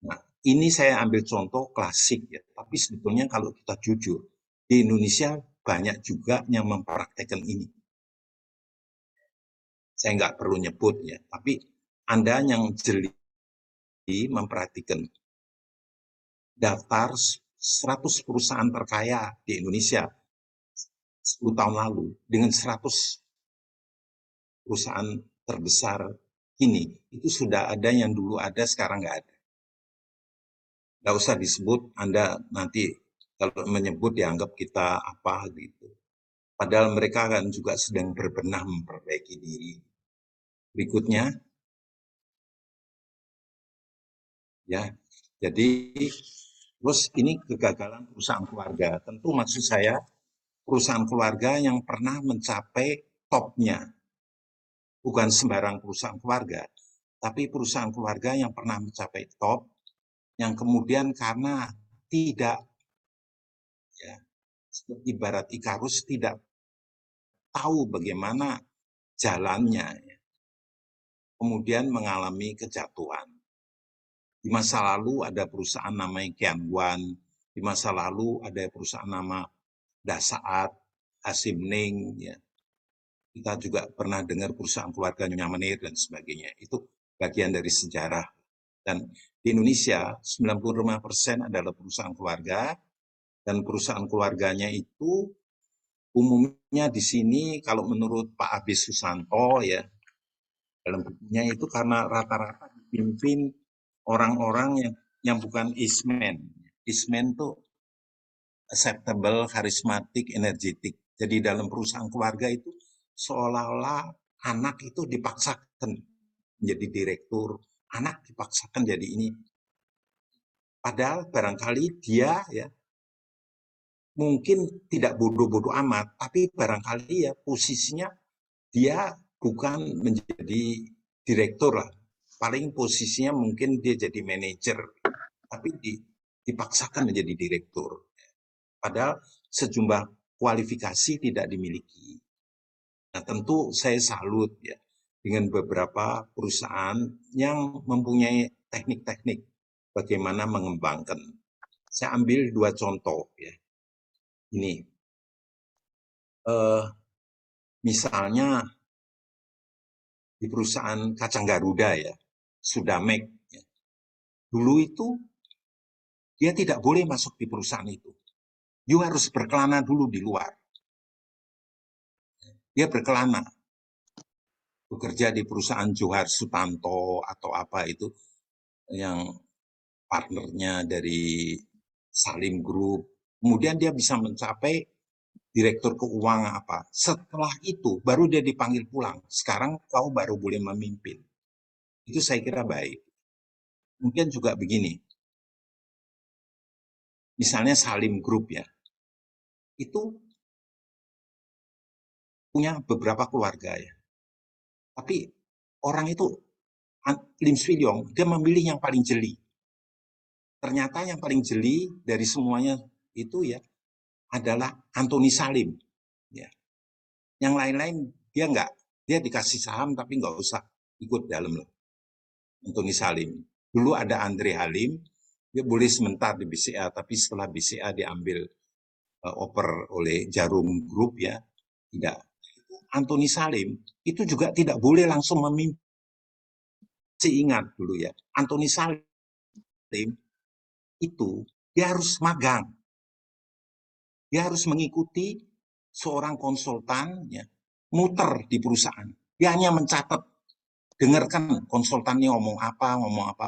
Nah, ini saya ambil contoh klasik ya, tapi sebetulnya kalau kita jujur, di Indonesia banyak juga yang mempraktekkan ini. Saya nggak perlu nyebut ya, tapi Anda yang jeli memperhatikan daftar 100 perusahaan terkaya di Indonesia 10 tahun lalu dengan 100 perusahaan terbesar ini, itu sudah ada yang dulu ada, sekarang nggak ada. Nggak usah disebut, Anda nanti kalau menyebut dianggap kita apa gitu. Padahal mereka kan juga sedang berbenah memperbaiki diri. Berikutnya, ya. Jadi, terus ini kegagalan perusahaan keluarga. Tentu maksud saya perusahaan keluarga yang pernah mencapai topnya. Bukan sembarang perusahaan keluarga, tapi perusahaan keluarga yang pernah mencapai top, yang kemudian karena tidak, ya, ibarat Ikarus tidak tahu bagaimana jalannya, ya, kemudian mengalami kejatuhan. Di masa lalu ada perusahaan namanya Kianwan, di masa lalu ada perusahaan nama Dasaat, Asimning, ya. Kita juga pernah dengar perusahaan keluarga Nyonya Menir dan sebagainya. Itu bagian dari sejarah. Dan di Indonesia 95% adalah perusahaan keluarga, dan perusahaan keluarganya itu umumnya di sini kalau menurut Pak Abis Susanto ya, dalam bukunya itu karena rata-rata dipimpin orang-orang yang bukan ismen. Ismen itu acceptable, karismatik, energetik. Jadi dalam perusahaan keluarga itu seolah-olah anak itu dipaksakan menjadi direktur, anak dipaksakan jadi ini. Padahal barangkali dia ya mungkin tidak bodoh-bodoh amat, tapi barangkali ya posisinya dia bukan menjadi direktur lah. Paling posisinya mungkin dia jadi manajer, tapi dipaksakan menjadi direktur. Padahal sejumlah kualifikasi tidak dimiliki. Nah, tentu saya salut ya dengan beberapa perusahaan yang mempunyai teknik-teknik bagaimana mengembangkan. Saya ambil 2 contoh ya. Ini, misalnya di perusahaan kacang Garuda ya, Sudamek. Ya. Dulu itu dia tidak boleh masuk di perusahaan itu. You harus berkelana dulu di luar. Dia berkelana. Bekerja di perusahaan Johar Sutanto atau apa itu, yang partnernya dari Salim Group. Kemudian dia bisa mencapai direktur keuangan apa. Setelah itu baru dia dipanggil pulang. Sekarang kau baru boleh memimpin. Itu saya kira baik. Mungkin juga begini. Misalnya Salim Group ya. Itu punya beberapa keluarga ya. Tapi orang itu Lim Swee Lyong, dia memilih yang paling jeli. Ternyata yang paling jeli dari semuanya itu ya adalah Anthony Salim. Ya. Yang lain-lain dia enggak. Dia dikasih saham tapi enggak usah ikut dalam loh. Anthony Salim. Dulu ada Andre Halim, dia boleh sebentar di BCA, tapi setelah BCA diambil oper oleh Jarum Group ya, tidak. Anthony Salim itu juga tidak boleh langsung memimpin. Saya ingat dulu ya, Anthony Salim itu dia harus magang. Dia harus mengikuti seorang konsultan ya, muter di perusahaan. Dia hanya mencatat, dengarkan konsultannya ngomong apa.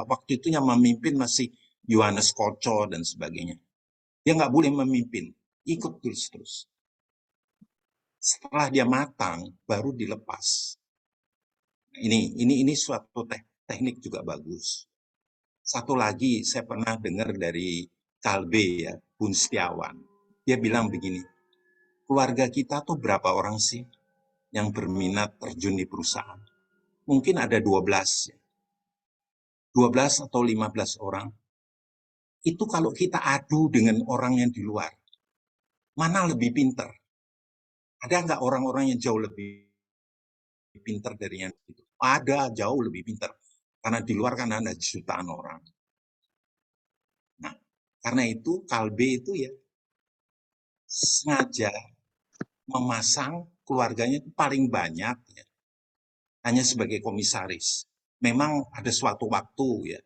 Waktu itu yang memimpin masih Yohanes Koco dan sebagainya. Dia nggak boleh memimpin, ikut terus. Setelah dia matang, baru dilepas. Ini suatu teknik juga bagus. Satu lagi saya pernah dengar dari Kalbe ya, Bun Setiawan. Dia bilang begini, keluarga kita tuh berapa orang sih yang berminat terjun di perusahaan? Mungkin ada 12 ya. 12 atau 15 orang. Itu kalau kita adu dengan orang yang di luar, mana lebih pintar? Ada nggak orang-orang yang jauh lebih pintar dari yang itu? Ada, jauh lebih pintar. Karena di luar kan ada jutaan orang. Nah, karena itu Kalbe itu ya sengaja memasang keluarganya itu paling banyak ya, hanya sebagai komisaris. Memang ada suatu waktu ya,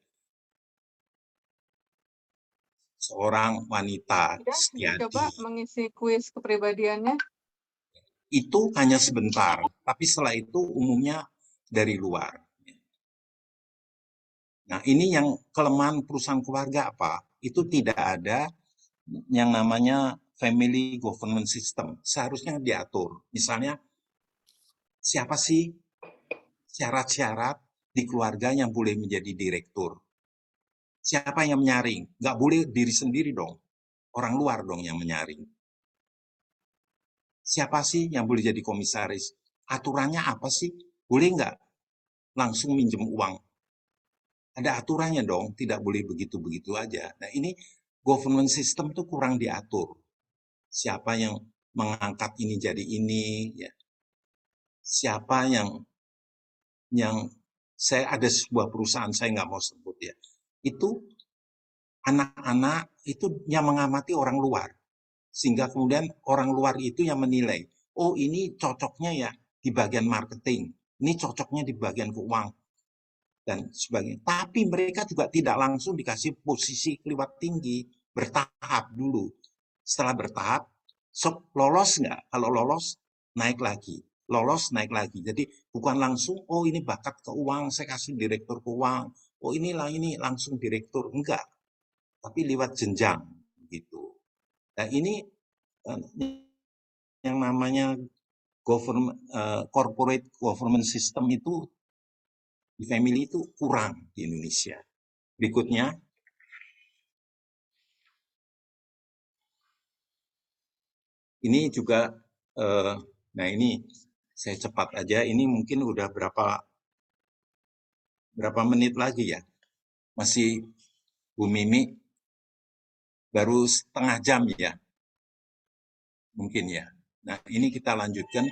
seorang wanita Coba Setiadi mengisi kuis kepribadiannya. itu hanya sebentar, tapi setelah itu umumnya dari luar. Nah, ini yang kelemahan perusahaan keluarga apa? Itu tidak ada yang namanya family governance system. Seharusnya diatur. Misalnya, siapa sih syarat-syarat di keluarga yang boleh menjadi direktur? Siapa yang menyaring? Nggak boleh diri sendiri dong. Orang luar dong yang menyaring. Siapa sih yang boleh jadi komisaris? Aturannya apa sih? Boleh nggak langsung minjem uang? Ada aturannya dong, tidak boleh begitu-begitu aja. Nah ini government system tuh kurang diatur. Siapa yang mengangkat ini jadi ini, ya. Siapa yang saya ada sebuah perusahaan, saya nggak mau sebut ya. Itu anak-anak itu yang mengamati orang luar. Sehingga kemudian orang luar itu yang menilai, oh ini cocoknya ya di bagian marketing, ini cocoknya di bagian keuangan, dan sebagainya. Tapi mereka juga tidak langsung dikasih posisi keliwat tinggi, bertahap dulu. Setelah bertahap, lolos nggak? Kalau lolos, naik lagi. Lolos, naik lagi. Jadi bukan langsung, oh ini bakat keuangan, saya kasih direktur keuangan. Oh inilah ini langsung direktur. Enggak. Tapi lewat jenjang. Gitu. Nah ini yang namanya corporate government system itu di family itu kurang di Indonesia. Berikutnya, ini juga, nah ini saya cepat aja, ini mungkin udah berapa menit lagi ya, masih Bu Mimi baru setengah jam ya, mungkin ya. Nah ini kita lanjutkan,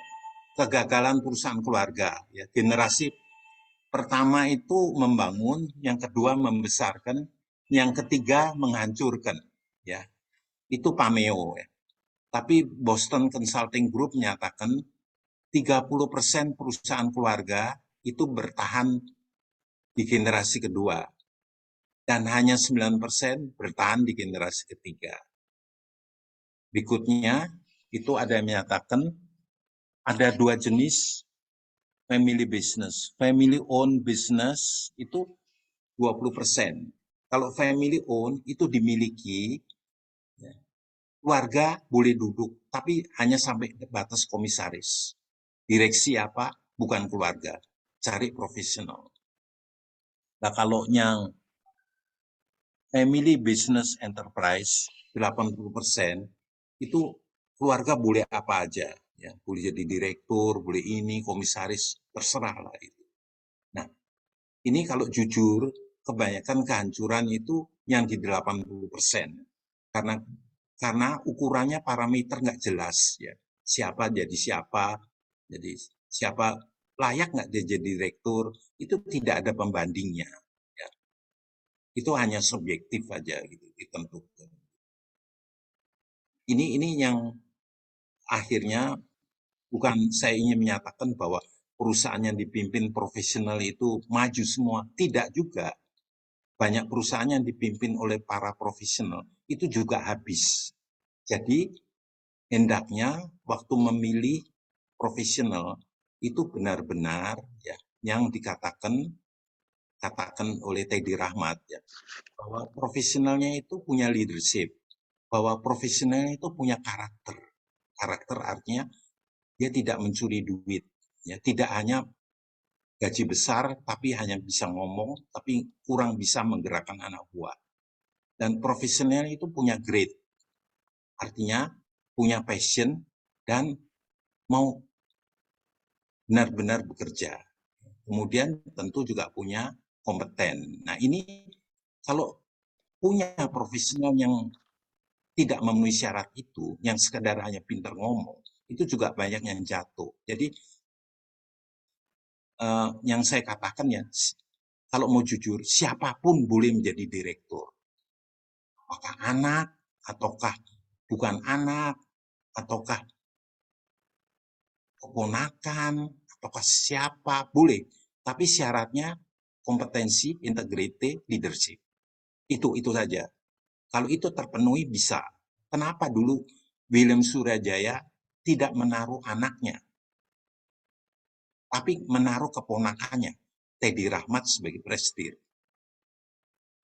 kegagalan perusahaan keluarga, ya. Generasi pertama itu membangun, yang kedua membesarkan, yang ketiga menghancurkan, ya. Itu Pameo ya. Tapi Boston Consulting Group menyatakan 30% perusahaan keluarga itu bertahan di generasi kedua dan hanya 9% bertahan di generasi ketiga. Berikutnya itu ada yang menyatakan ada dua jenis family business. Family owned business itu 20%. Kalau family owned itu dimiliki, ya, keluarga boleh duduk, tapi hanya sampai batas komisaris. Direksi apa? Bukan keluarga. Cari profesional. Nah kalau yang family business enterprise 80% itu keluarga boleh apa aja. Ya, boleh jadi direktur, boleh ini, komisaris, terserah lah itu. Nah, ini kalau jujur, kebanyakan kehancuran itu yang di 80%. Karena ukurannya parameter nggak jelas ya. Siapa jadi siapa, jadi siapa layak nggak dia jadi direktur, itu tidak ada pembandingnya. Ya. Itu hanya subjektif aja gitu ditentukan. Ini yang akhirnya bukan saya ingin menyatakan bahwa perusahaan yang dipimpin profesional itu maju semua, tidak juga. Banyak perusahaan yang dipimpin oleh para profesional itu juga habis. Jadi hendaknya waktu memilih profesional itu benar-benar ya yang dikatakan oleh Teddy Rahmat ya, bahwa profesionalnya itu punya leadership, bahwa profesionalnya itu punya karakter. Karakter artinya dia tidak mencuri duit, ya tidak hanya gaji besar tapi hanya bisa ngomong tapi kurang bisa menggerakkan anak buah. Dan profesional itu punya grade, artinya punya passion dan mau benar-benar bekerja. Kemudian tentu juga punya kompeten. Nah ini kalau punya profesional yang tidak memenuhi syarat itu, yang sekedar hanya pintar ngomong, itu juga banyak yang jatuh. Jadi yang saya katakan ya, kalau mau jujur, siapapun boleh menjadi direktur. Apakah anak, ataukah bukan anak, ataukah keponakan, ataukah siapa, boleh. Tapi syaratnya kompetensi, integriti, leadership. Itu saja. Kalau itu terpenuhi bisa. Kenapa dulu William Surajaya tidak menaruh anaknya, tapi menaruh keponakannya, Teddy Rahmat sebagai presiden?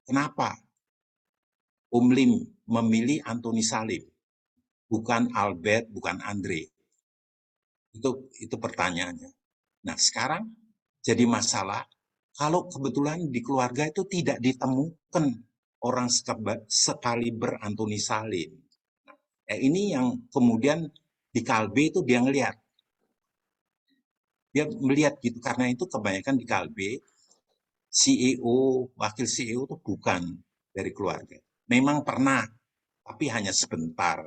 Kenapa Om Lim memilih Anthony Salim, bukan Albert, bukan Andre? Itu pertanyaannya. Nah, sekarang jadi masalah kalau kebetulan di keluarga itu tidak ditemukan orang sekaliber Anthony Salim. Nah, ini yang kemudian di Kalbe itu dia ngelihat. Dia melihat gitu, karena itu kebanyakan di Kalbe CEO, wakil CEO itu bukan dari keluarga. Memang pernah, tapi hanya sebentar.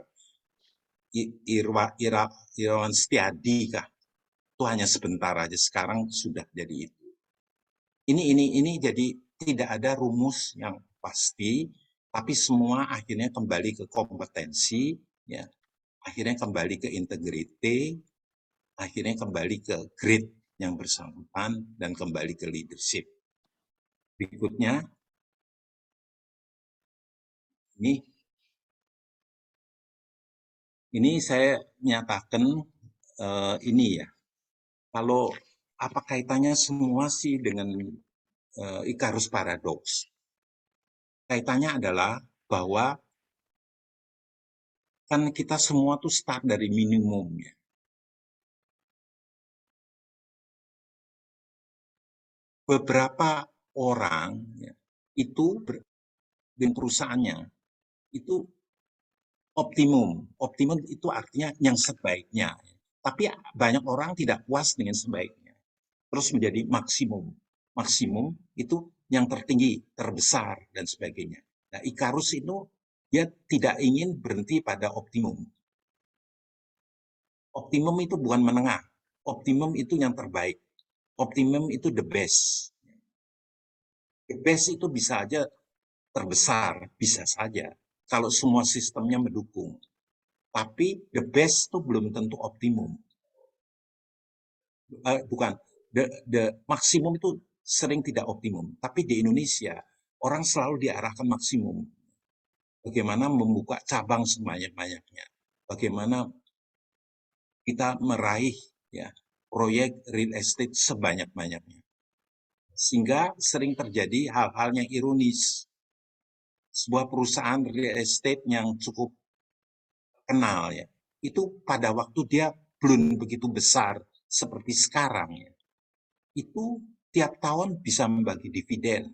Irawan Setiadi kah? Itu hanya sebentar aja, sekarang sudah jadi itu. Ini jadi tidak ada rumus yang pasti, tapi semua akhirnya kembali ke kompetensi, ya. Akhirnya kembali ke integriti, akhirnya kembali ke grit yang bersangkutan, dan kembali ke leadership. Berikutnya, ini saya nyatakan ini ya, kalau apa kaitannya semua sih dengan Icarus Paradox? Kaitannya adalah bahwa kan kita semua tuh start dari minimum ya. Beberapa orang ya, itu dengan perusahaannya itu optimum. Optimum itu artinya yang sebaiknya. Tapi banyak orang tidak puas dengan sebaiknya. Terus menjadi maksimum. Maksimum itu yang tertinggi, terbesar, dan sebagainya. Nah, Icarus itu dia tidak ingin berhenti pada optimum. Optimum itu bukan menengah. Optimum itu yang terbaik. Optimum itu the best. The best itu bisa aja terbesar, bisa saja. Kalau semua sistemnya mendukung. Tapi the best itu belum tentu optimum. Bukan, the maksimum itu sering tidak optimum. Tapi di Indonesia, orang selalu diarahkan maksimum. Bagaimana membuka cabang sebanyak-banyaknya. Bagaimana kita meraih ya proyek real estate sebanyak-banyaknya. Sehingga sering terjadi hal-hal yang ironis. Sebuah perusahaan real estate yang cukup kenal ya, itu pada waktu dia belum begitu besar seperti sekarang ya, itu tiap tahun bisa membagi dividen,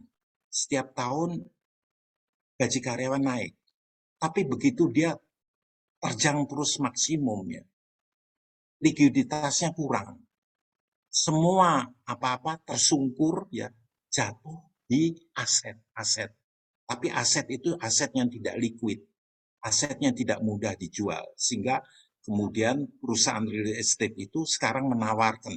setiap tahun gaji karyawan naik, tapi begitu dia terjang terus maksimum ya, likuiditasnya kurang, semua apa-apa tersungkur ya, jatuh di aset-aset, tapi aset itu aset yang tidak liquid, asetnya tidak mudah dijual, sehingga kemudian perusahaan real estate itu sekarang menawarkan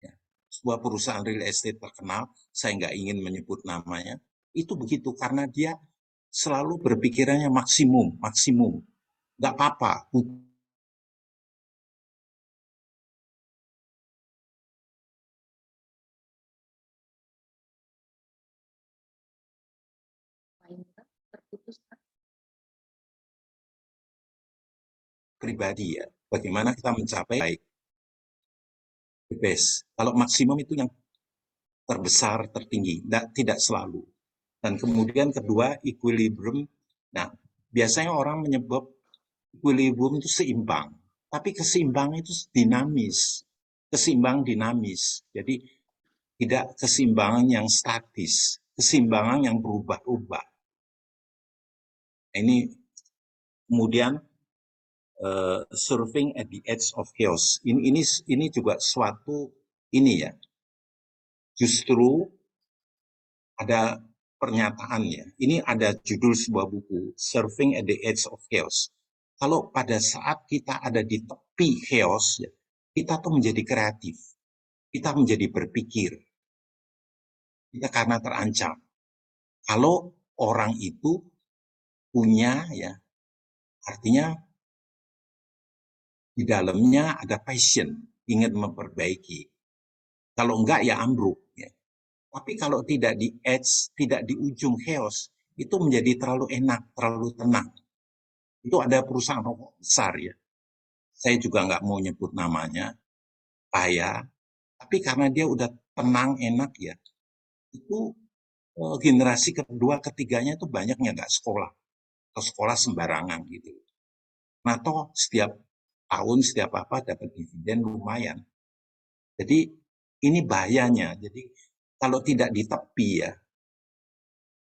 ya, sebuah perusahaan real estate terkenal, saya nggak ingin menyebut namanya, itu begitu karena dia selalu berpikirannya maksimum, nggak apa-apa. Terputus. Pribadi ya, bagaimana kita mencapai baik, the best. Kalau maksimum itu yang terbesar, tertinggi, tidak selalu. Dan kemudian kedua, equilibrium. Nah, biasanya orang menyebut equilibrium itu seimbang, tapi keseimbangan itu dinamis, keseimbangan dinamis. Jadi tidak keseimbangan yang statis, keseimbangan yang berubah-ubah. Ini kemudian surfing at the edge of chaos. Ini juga suatu ini ya. Justru ada pernyataannya. Ini ada judul sebuah buku, Surfing at the Edge of Chaos. Kalau pada saat kita ada di tepi chaos, ya, kita tuh menjadi kreatif. Kita menjadi berpikir. Kita karena terancam. Kalau orang itu punya, ya, artinya di dalamnya ada passion, ingin memperbaiki. Kalau enggak ya ambruk. Ya. Tapi kalau tidak di edge, tidak di ujung chaos, itu menjadi terlalu enak, terlalu tenang. Itu ada perusahaan rokok besar ya. Saya juga nggak mau nyebut namanya, kaya. Tapi karena dia udah tenang, enak ya, itu generasi kedua, ketiganya itu banyaknya nggak sekolah. Atau sekolah sembarangan gitu. Nah toh setiap tahun, setiap apa dapat dividen lumayan. Jadi ini bahayanya. Jadi kalau tidak di tepi ya,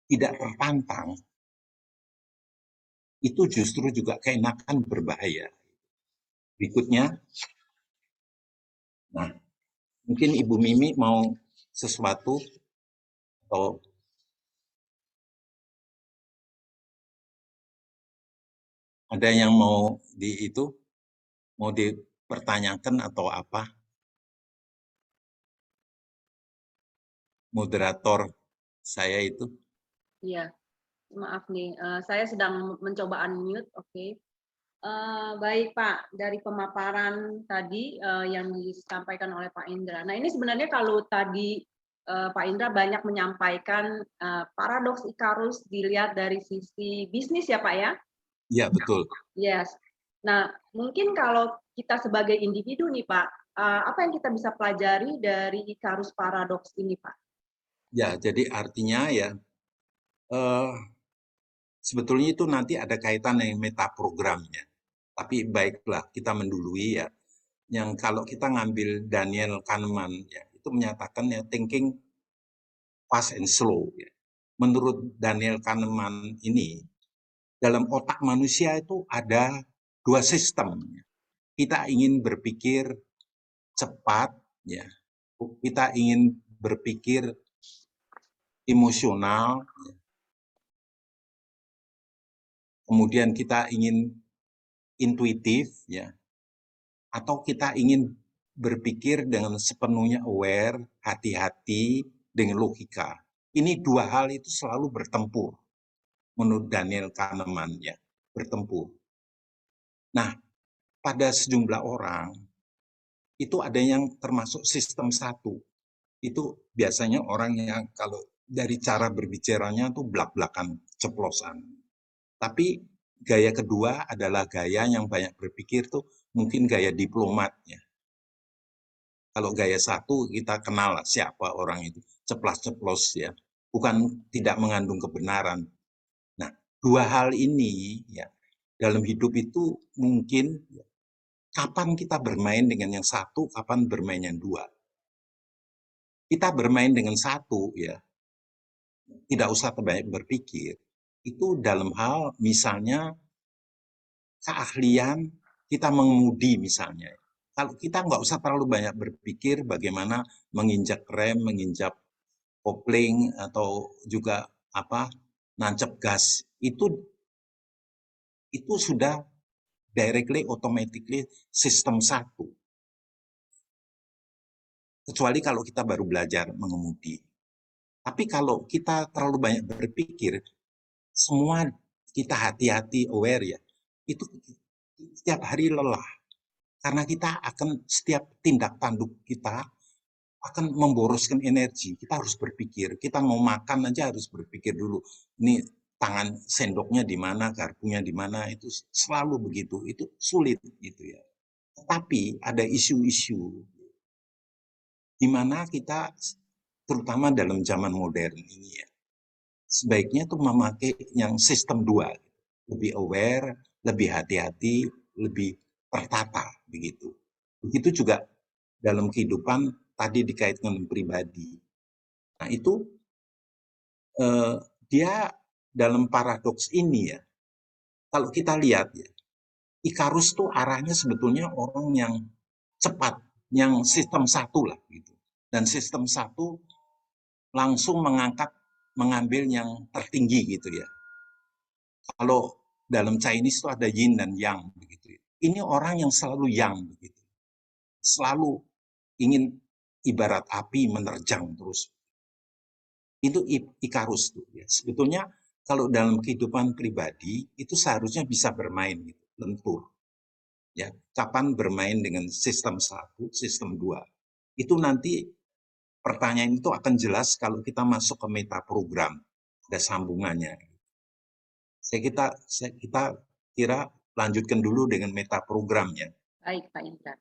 tidak tertantang, itu justru juga keenakan berbahaya. Berikutnya, nah mungkin Ibu Mimi mau sesuatu atau ada yang mau mau dipertanyakan atau apa? Moderator saya itu. Iya, maaf nih, saya sedang mencoba unmute, oke. Baik Pak, dari pemaparan tadi yang disampaikan oleh Pak Indra. Nah ini sebenarnya kalau tadi Pak Indra banyak menyampaikan paradoks Ikarus dilihat dari sisi bisnis ya Pak ya? Ya betul. Yes. Nah mungkin kalau kita sebagai individu nih Pak, apa yang kita bisa pelajari dari Ikarus paradoks ini Pak? Ya jadi artinya ya sebetulnya itu nanti ada kaitan dengan metaprogramnya. Tapi baiklah kita mendului ya. Yang kalau kita ngambil Daniel Kahneman ya, itu menyatakan ya thinking fast and slow. Ya. Menurut Daniel Kahneman ini, dalam otak manusia itu ada dua sistem. Kita ingin berpikir cepat, ya. Kita ingin berpikir emosional, ya. Kemudian kita ingin intuitif, ya. Atau kita ingin berpikir dengan sepenuhnya aware, hati-hati, dengan logika. Ini dua hal itu selalu bertempur. Menurut Daniel Kahneman ya, bertempur. Nah, pada sejumlah orang, itu ada yang termasuk sistem satu. Itu biasanya orang yang kalau dari cara berbicaranya tuh blak-blakan, ceplosan. Tapi gaya kedua adalah gaya yang banyak berpikir tuh mungkin gaya diplomatnya. Kalau gaya satu kita kenal siapa orang itu, ceplas-ceplos ya, bukan tidak mengandung kebenaran. Nah, dua hal ini ya dalam hidup itu mungkin ya, kapan kita bermain dengan yang satu, kapan bermain yang dua. Kita bermain dengan satu ya, tidak usah terbanyak berpikir. Itu dalam hal misalnya keahlian kita mengemudi misalnya. Kalau kita nggak usah terlalu banyak berpikir bagaimana menginjak rem, menginjak kopling atau juga apa nancep gas itu sudah directly automatically sistem satu. Kecuali kalau kita baru belajar mengemudi. Tapi kalau kita terlalu banyak berpikir, semua kita hati-hati aware ya, itu setiap hari lelah. Karena kita akan setiap tindak tanduk kita akan memboroskan energi. Kita harus berpikir. Kita mau makan aja harus berpikir dulu. Ini tangan sendoknya di mana, garpunya di mana, itu selalu begitu. Itu sulit gitu ya. Tetapi ada isu-isu di mana kita terutama dalam zaman modern ini ya, sebaiknya tuh memakai yang sistem dua, lebih aware, lebih hati-hati, lebih tertata begitu. Begitu juga dalam kehidupan tadi dikaitkan dengan pribadi. Nah itu dia dalam paradoks ini ya, kalau kita lihat ya, Ikarus tuh arahnya sebetulnya orang yang cepat, yang sistem satu lah gitu. Dan sistem satu langsung mengambil yang tertinggi gitu ya. Kalau dalam Chinese itu ada yin dan yang begitu. Ini orang yang selalu yang begitu. Selalu ingin ibarat api menerjang terus. Itu Ikarus tuh ya. Sebetulnya kalau dalam kehidupan pribadi itu seharusnya bisa bermain gitu, lentur. Ya, kapan bermain dengan sistem satu, sistem dua. Itu nanti pertanyaan itu akan jelas kalau kita masuk ke meta program, ada sambungannya. Kita kira lanjutkan dulu dengan meta programnya. Baik, Pak Indra.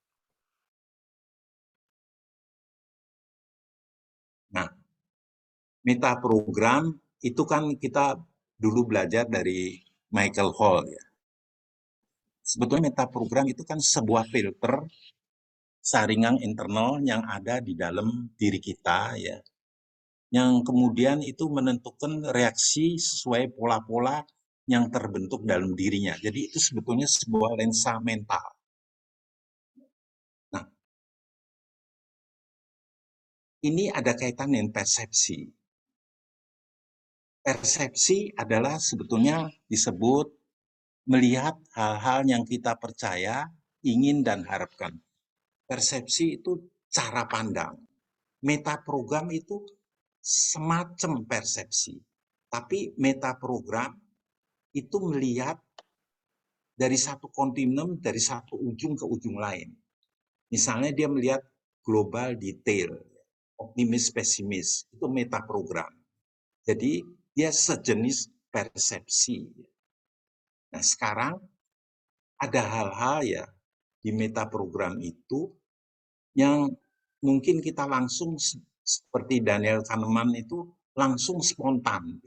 Nah, meta program itu kan kita dulu belajar dari Michael Hall ya. Sebetulnya meta program itu kan sebuah filter saringan internal yang ada di dalam diri kita ya. Yang kemudian itu menentukan reaksi sesuai pola-pola yang terbentuk dalam dirinya. Jadi itu sebetulnya sebuah lensa mental. Nah, ini ada kaitan dengan persepsi. Persepsi adalah sebetulnya disebut melihat hal-hal yang kita percaya, ingin, dan harapkan. Persepsi itu cara pandang. Meta program itu semacam persepsi. Tapi meta program itu melihat dari satu kontinum, dari satu ujung ke ujung lain. Misalnya dia melihat global detail, optimis pesimis, itu meta program. Jadi dia sejenis persepsi. Nah sekarang ada hal-hal ya di meta program itu yang mungkin kita langsung seperti Daniel Kahneman itu langsung spontan.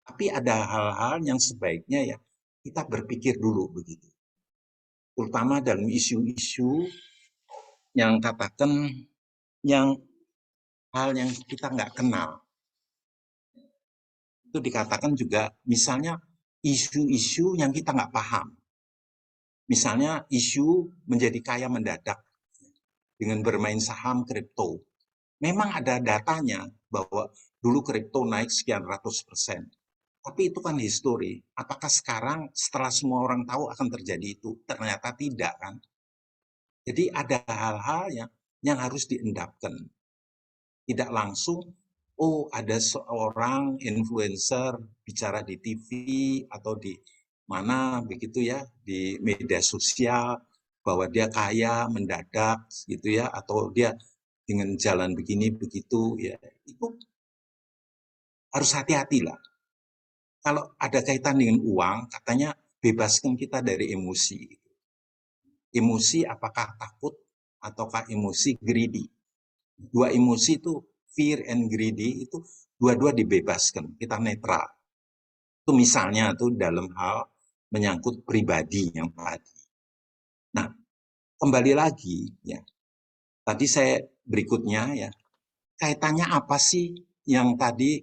Tapi ada hal-hal yang sebaiknya ya kita berpikir dulu begitu. Terutama dalam isu-isu yang katakan yang hal yang kita nggak kenal. Itu dikatakan juga misalnya isu-isu yang kita nggak paham. Misalnya isu menjadi kaya mendadak dengan bermain saham kripto. Memang ada datanya bahwa dulu kripto naik sekian ratus %. Tapi itu kan histori. Apakah sekarang setelah semua orang tahu akan terjadi itu? Ternyata tidak kan. Jadi ada hal-hal yang harus diendapkan. Tidak langsung, oh ada seorang influencer bicara di TV atau di mana begitu ya, di media sosial, bahwa dia kaya mendadak gitu ya, atau dia dengan jalan begini begitu ya, itu harus hati-hati lah. Kalau ada kaitan dengan uang, katanya bebaskan kita dari emosi. Emosi apakah takut ataukah emosi greedy. Dua emosi itu fear and greedy itu dua-dua dibebaskan, kita netral. Itu misalnya tuh dalam hal menyangkut pribadi yang tadi. Nah, kembali lagi ya. Tadi saya berikutnya ya, kaitannya apa sih yang tadi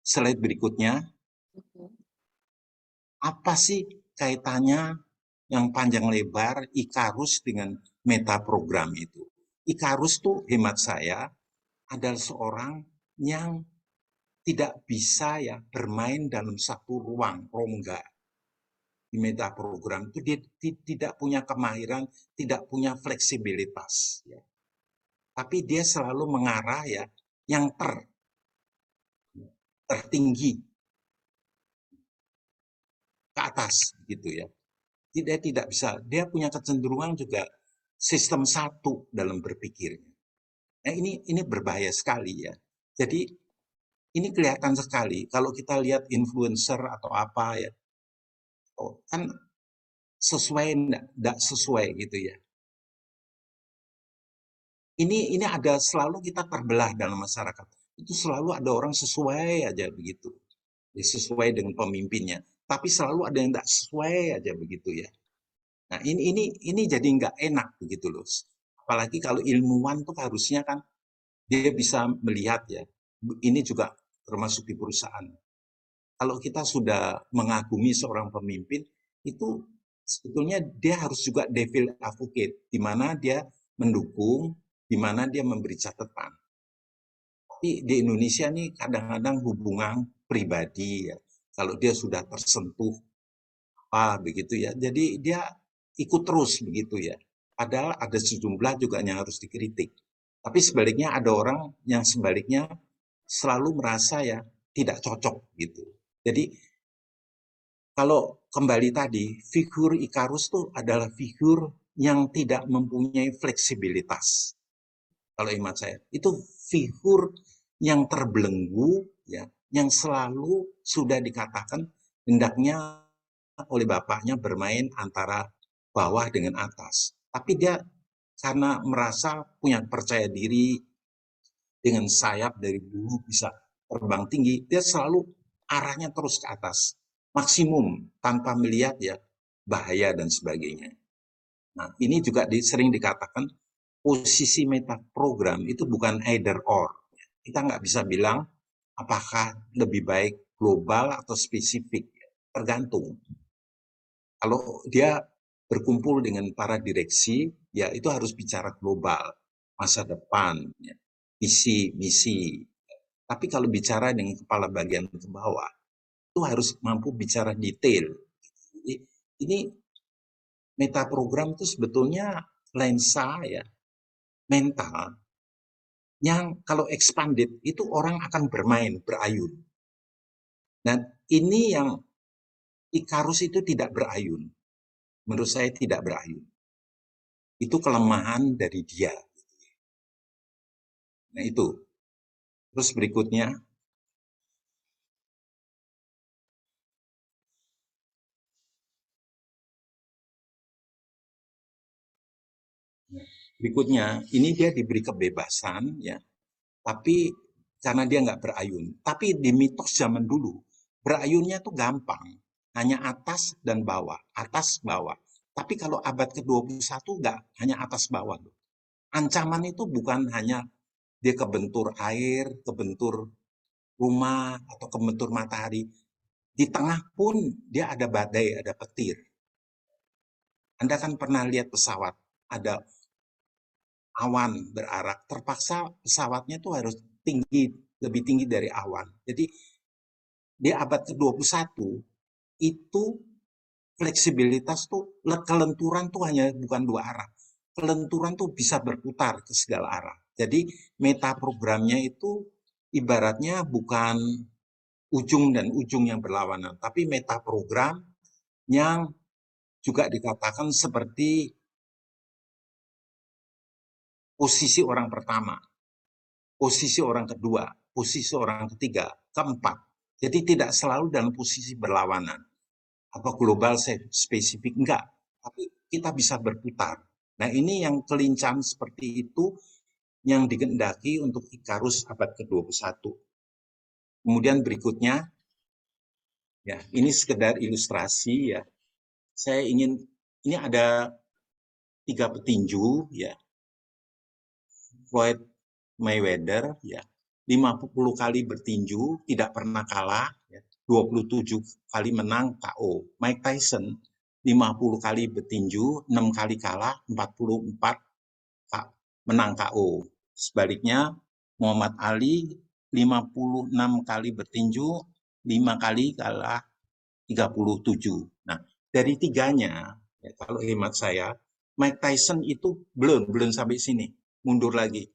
slide berikutnya? Apa sih kaitannya yang panjang lebar Ikarus dengan meta program itu? Ikarus tuh hemat saya adalah seorang yang tidak bisa ya bermain dalam satu ruang rongga. Di meta program itu dia tidak punya kemahiran, tidak punya fleksibilitas. Ya. Tapi dia selalu mengarah ya yang tertinggi ke atas gitu ya. Dia tidak bisa, dia punya kecenderungan juga sistem satu dalam berpikirnya. Nah ini berbahaya sekali ya. Jadi ini kelihatan sekali kalau kita lihat influencer atau apa ya, kan sesuai enggak sesuai gitu ya. Ini ada selalu kita terbelah dalam masyarakat. Itu selalu ada orang sesuai aja begitu. Ya, sesuai dengan pemimpinnya. Tapi selalu ada yang enggak sesuai aja begitu ya. Nah ini jadi nggak enak begitu loh. Apalagi kalau ilmuwan tuh harusnya kan dia bisa melihat ya. Ini juga termasuk di perusahaan. Kalau kita sudah mengagumi seorang pemimpin, itu sebetulnya dia harus juga devil advocate, di mana dia mendukung, di mana dia memberi catatan. Tapi di Indonesia nih kadang-kadang hubungan pribadi ya, kalau dia sudah tersentuh begitu ya, jadi dia ikut terus begitu ya. Padahal ada sejumlah juga yang harus dikritik. Tapi sebaliknya ada orang yang sebaliknya selalu merasa ya tidak cocok gitu. Jadi kalau kembali tadi, figur Ikarus itu adalah figur yang tidak mempunyai fleksibilitas. kalau hemat saya. Itu figur yang terbelenggu, ya, yang selalu sudah dikatakan hendaknya oleh bapaknya bermain antara bawah dengan atas. Tapi dia karena merasa punya percaya diri dengan sayap dari dulu bisa terbang tinggi, dia selalu arahnya terus ke atas, maksimum tanpa melihat ya bahaya dan sebagainya. Nah, ini juga sering dikatakan posisi metaprogram itu bukan either or. Kita nggak bisa bilang apakah lebih baik global atau spesifik, tergantung. Kalau dia berkumpul dengan para direksi, ya itu harus bicara global, masa depan, ya, visi, misi. Tapi kalau bicara dengan kepala bagian ke bawah, itu harus mampu bicara detail. Jadi, ini metaprogram itu sebetulnya lensa ya mental yang kalau expanded itu orang akan bermain, berayun. Dan ini yang Ikarus itu tidak berayun. Menurut saya tidak berayun. Itu kelemahan dari dia. Nah itu. Terus berikutnya. Berikutnya, ini dia diberi kebebasan, ya. Tapi karena dia nggak berayun. Tapi di mitos zaman dulu, berayunnya tuh gampang. Hanya atas dan bawah, atas bawah. Tapi kalau abad ke-21 nggak hanya atas bawah. Ancaman itu bukan hanya dia kebentur air, kebentur rumah, atau kebentur matahari. Di tengah pun dia ada badai, ada petir. Anda kan pernah lihat pesawat, ada awan berarak, terpaksa pesawatnya tuh harus tinggi, lebih tinggi dari awan. Jadi di abad ke-21 itu fleksibilitas tuh, kelenturan tuh hanya bukan dua arah. Kelenturan tuh bisa berputar ke segala arah. Jadi metaprogramnya itu ibaratnya bukan ujung dan ujung yang berlawanan, tapi metaprogram yang juga dikatakan seperti posisi orang pertama, posisi orang kedua, posisi orang ketiga, keempat. Jadi tidak selalu dalam posisi berlawanan. Apa global spesifik, enggak. Tapi kita bisa berputar. Nah ini yang kelincahan seperti itu yang dikehendaki untuk Ikarus abad ke-21. Kemudian berikutnya, ya ini sekedar ilustrasi ya. Saya ingin, ini ada 3 petinju ya. Floyd Mayweather ya, 50 kali bertinju, tidak pernah kalah, ya, 27 kali menang KO. Mike Tyson 50 kali bertinju, 6 kali kalah, 44 menang KO. Sebaliknya Muhammad Ali 56 kali bertinju, 5 kali kalah, 37. Nah, dari tiganya, ya, kalau hemat saya, Mike Tyson itu belum sampai sini, mundur lagi.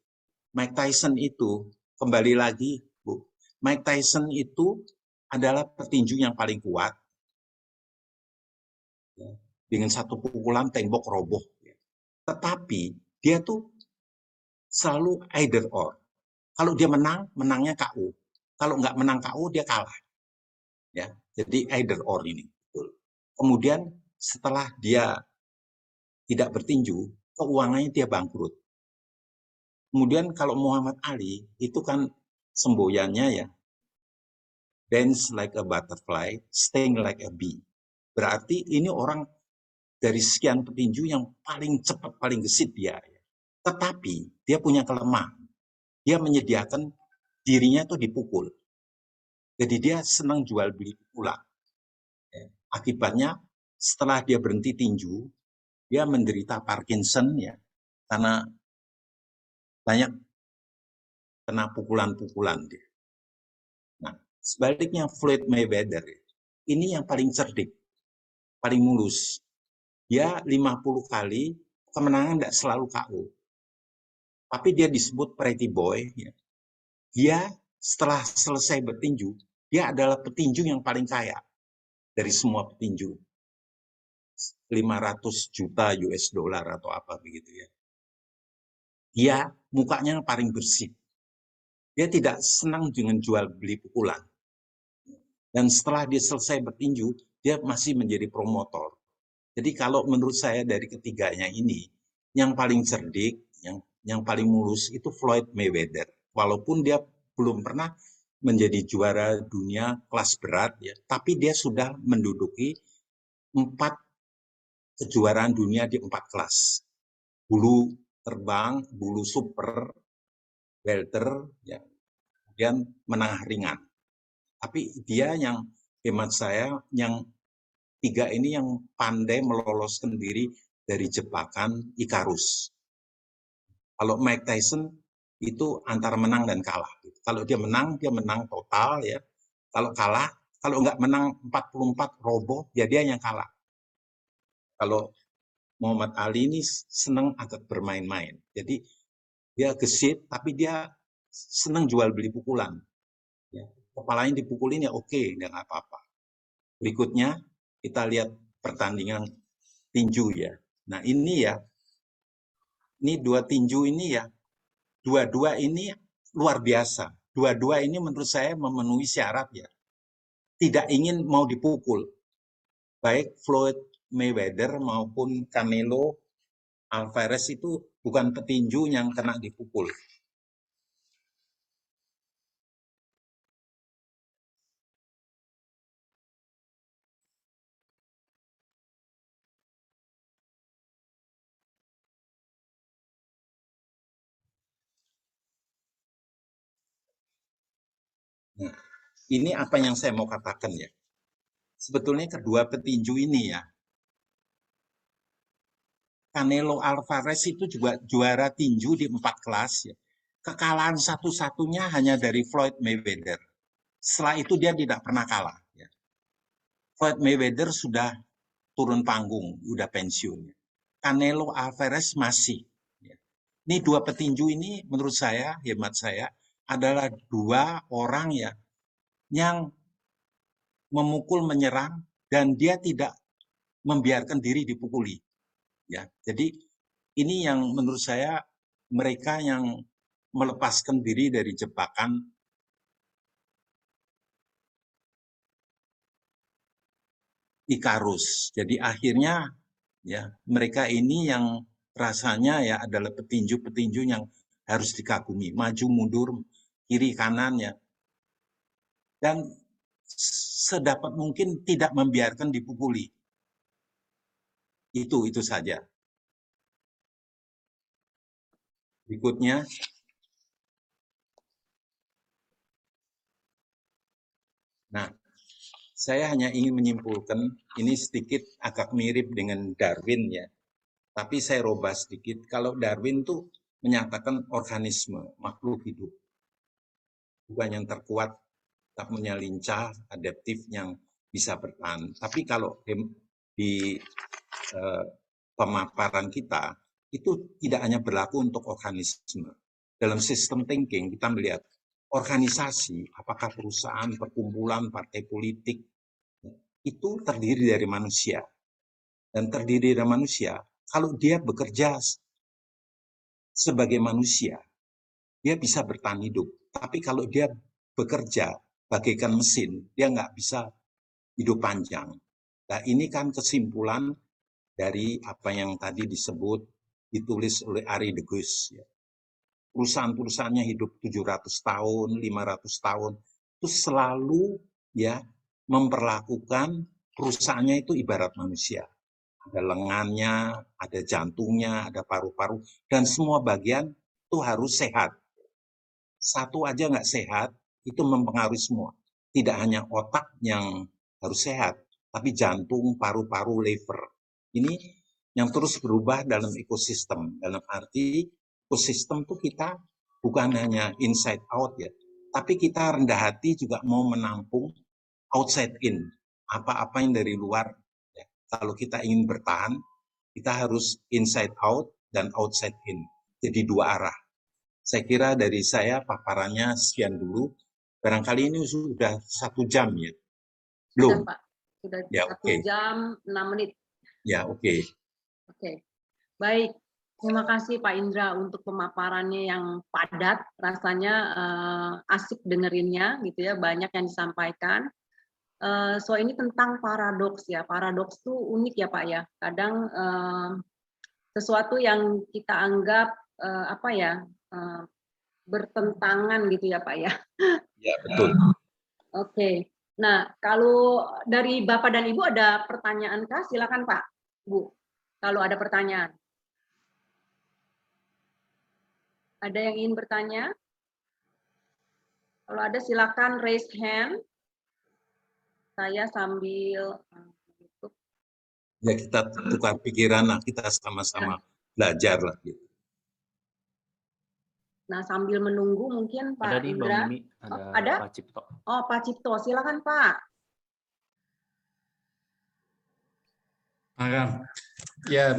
Mike Tyson itu, kembali lagi, Bu, Mike Tyson itu adalah petinju yang paling kuat. Ya, dengan satu pukulan tembok roboh. Ya. Tetapi dia tuh selalu either or. Kalau dia menang, menangnya KO. Kalau nggak menang KO, dia kalah. Ya, jadi either or ini. Kemudian setelah dia tidak bertinju, keuangannya dia bangkrut. Kemudian kalau Muhammad Ali, itu kan semboyannya ya, dance like a butterfly, sting like a bee. Berarti ini orang dari sekian petinju yang paling cepat, paling gesit dia. Tetapi dia punya kelemahan. Dia menyediakan dirinya tuh dipukul. Jadi dia senang jual beli pukulan. Akibatnya setelah dia berhenti tinju, dia menderita Parkinson ya, karena banyak kena pukulan-pukulan dia. Nah, sebaliknya Floyd Mayweather, ini yang paling cerdik, paling mulus. Dia 50 kali kemenangan tidak selalu KO. Tapi dia disebut pretty boy. Ya. Dia setelah selesai bertinju, dia adalah petinju yang paling kaya dari semua petinju. 500 juta US dollar atau apa begitu ya. dia mukanya yang paling bersih. Dia tidak senang dengan jual beli pukulan. Dan setelah dia selesai bertinju, dia masih menjadi promotor. Jadi kalau menurut saya dari ketiganya ini, yang paling cerdik, yang paling mulus itu Floyd Mayweather. Walaupun dia belum pernah menjadi juara dunia kelas berat, ya, tapi dia sudah menduduki 4 kejuaraan dunia di 4 kelas. Bulu terbang, bulu super, welter, ya, kemudian menengah ringan. Tapi dia yang hemat saya, yang 3 ini yang pandai meloloskan diri dari jebakan Ikarus. Kalau Mike Tyson itu antara menang dan kalah. Kalau dia menang total ya. Kalau kalah, kalau nggak menang 44 roboh, ya dia yang kalah. Kalau Muhammad Ali ini senang agak bermain-main. Jadi dia gesit, tapi dia senang jual beli pukulan. Ya. Kepalanya dipukulin ya oke, nggak apa-apa. Berikutnya kita lihat pertandingan tinju ya. Nah ini ya, ini 2 tinju ini ya, dua-dua ini luar biasa. Dua-dua ini menurut saya memenuhi syarat ya. Tidak ingin mau dipukul. Baik Floyd Mayweather maupun Canelo Alvarez itu bukan petinju yang kena dipukul. Nah, ini apa yang saya mau katakan ya. Sebetulnya kedua petinju ini ya, Canelo Alvarez itu juga juara tinju di 4 kelas ya. Kekalahan satu-satunya hanya dari Floyd Mayweather. Setelah itu dia tidak pernah kalah. Ya. Floyd Mayweather sudah turun panggung, udah pensiun. Canelo Alvarez masih. Ya. Ini 2 petinju ini menurut saya, hemat saya, adalah 2 orang ya yang memukul, menyerang, dan dia tidak membiarkan diri dipukuli. Ya, jadi ini yang menurut saya mereka yang melepaskan diri dari jebakan Ikarus. Jadi akhirnya ya mereka ini yang rasanya ya adalah petinju-petinju yang harus dikagumi, maju mundur, kiri kanan ya. Dan sedapat mungkin tidak membiarkan dipukuli. Itu saja. Berikutnya. Nah, saya hanya ingin menyimpulkan, ini sedikit agak mirip dengan Darwin ya. Tapi saya robah sedikit, kalau Darwin tuh menyatakan organisme, makhluk hidup. Bukan yang terkuat, tapi yang lincah, adaptif, yang bisa bertahan. Tapi kalau di pemaparan kita, itu tidak hanya berlaku untuk organisme. Dalam sistem thinking, kita melihat organisasi, apakah perusahaan, perkumpulan, partai politik, itu terdiri dari manusia. Dan terdiri dari manusia, kalau dia bekerja sebagai manusia, dia bisa bertahan hidup. Tapi kalau dia bekerja bagaikan mesin, dia nggak bisa hidup panjang. Nah ini kan kesimpulan dari apa yang tadi disebut, ditulis oleh Arie de Geus. Perusahaan-perusahaannya hidup 700 tahun, 500 tahun, itu selalu ya memperlakukan perusahaannya itu ibarat manusia. Ada lengannya, ada jantungnya, ada paru-paru, dan semua bagian itu harus sehat. Satu aja nggak sehat, itu mempengaruhi semua. Tidak hanya otak yang harus sehat, tapi jantung, paru-paru, liver. Ini yang terus berubah dalam ekosistem. Dalam arti ekosistem itu kita bukan hanya inside out ya, tapi kita rendah hati juga mau menampung outside in. Apa-apa yang dari luar. Ya. Kalau kita ingin bertahan, kita harus inside out dan outside in. Jadi 2 arah. Saya kira dari saya paparannya sekian dulu. Barangkali ini sudah 1 jam ya? Belum? Sudah, Pak. Sudah ya, 1 jam 6 menit. Ya, oke. Oke, baik. Terima kasih Pak Indra untuk pemaparannya yang padat, rasanya asik dengerinnya gitu ya, banyak yang disampaikan. So ini tentang paradoks ya, paradoks itu unik ya Pak ya. Kadang sesuatu yang kita anggap apa ya bertentangan gitu ya Pak ya. Ya, betul. Oke. Nah, kalau dari Bapak dan Ibu ada pertanyaan kah? Silakan Pak, Bu. Kalau ada pertanyaan. Ada yang ingin bertanya? Kalau ada silakan raise hand. Saya sambil Ya, kita tukar pikiran lah, kita sama-sama belajar lah gitu. Nah, sambil menunggu mungkin Ada Pak nih Bang Indra. Mimi, Oh, ada? Pak Cipto. Oh, Pak Cipto, silakan Pak. Ya,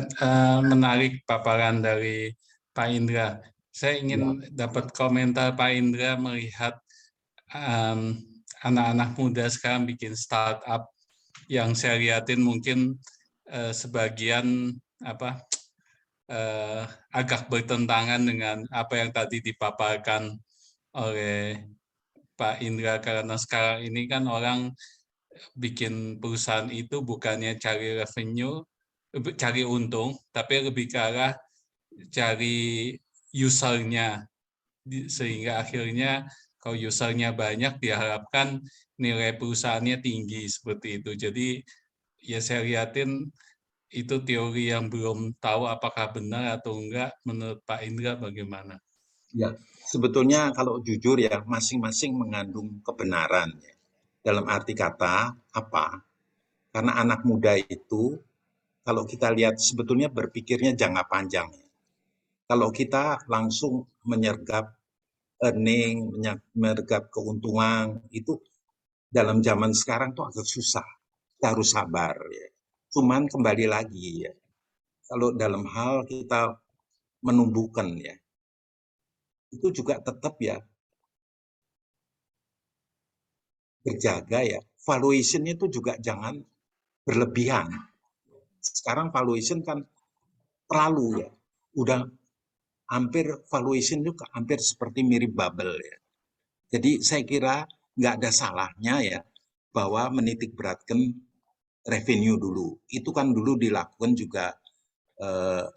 menarik paparan dari Pak Indra. Saya ingin dapat komentar Pak Indra melihat anak-anak muda sekarang bikin startup yang saya lihatin mungkin sebagian agak bertentangan dengan apa yang tadi dipaparkan oleh Pak Indra, karena sekarang ini kan orang bikin perusahaan itu bukannya cari revenue, cari untung, tapi lebih ke arah cari usernya, sehingga akhirnya kalau usernya banyak diharapkan nilai perusahaannya tinggi seperti itu. Jadi ya saya lihatin itu teori yang belum tahu apakah benar atau enggak. Menurut Pak Indra bagaimana? Ya, sebetulnya kalau jujur ya masing-masing mengandung kebenaran ya. Dalam arti kata apa? Karena anak muda itu kalau kita lihat sebetulnya berpikirnya jangka panjang. Kalau kita langsung menyergap earning, menyergap keuntungan, itu dalam zaman sekarang tuh agak susah. Kita harus sabar ya. Cuman kembali lagi ya, kalau dalam hal kita menumbuhkan ya, itu juga tetap ya berjaga ya. Valuation itu juga jangan berlebihan. Sekarang valuation kan terlalu ya. Udah hampir valuation itu hampir seperti mirip bubble ya. Jadi saya kira nggak ada salahnya ya bahwa menitik beratkan revenue dulu. Itu kan dulu dilakukan juga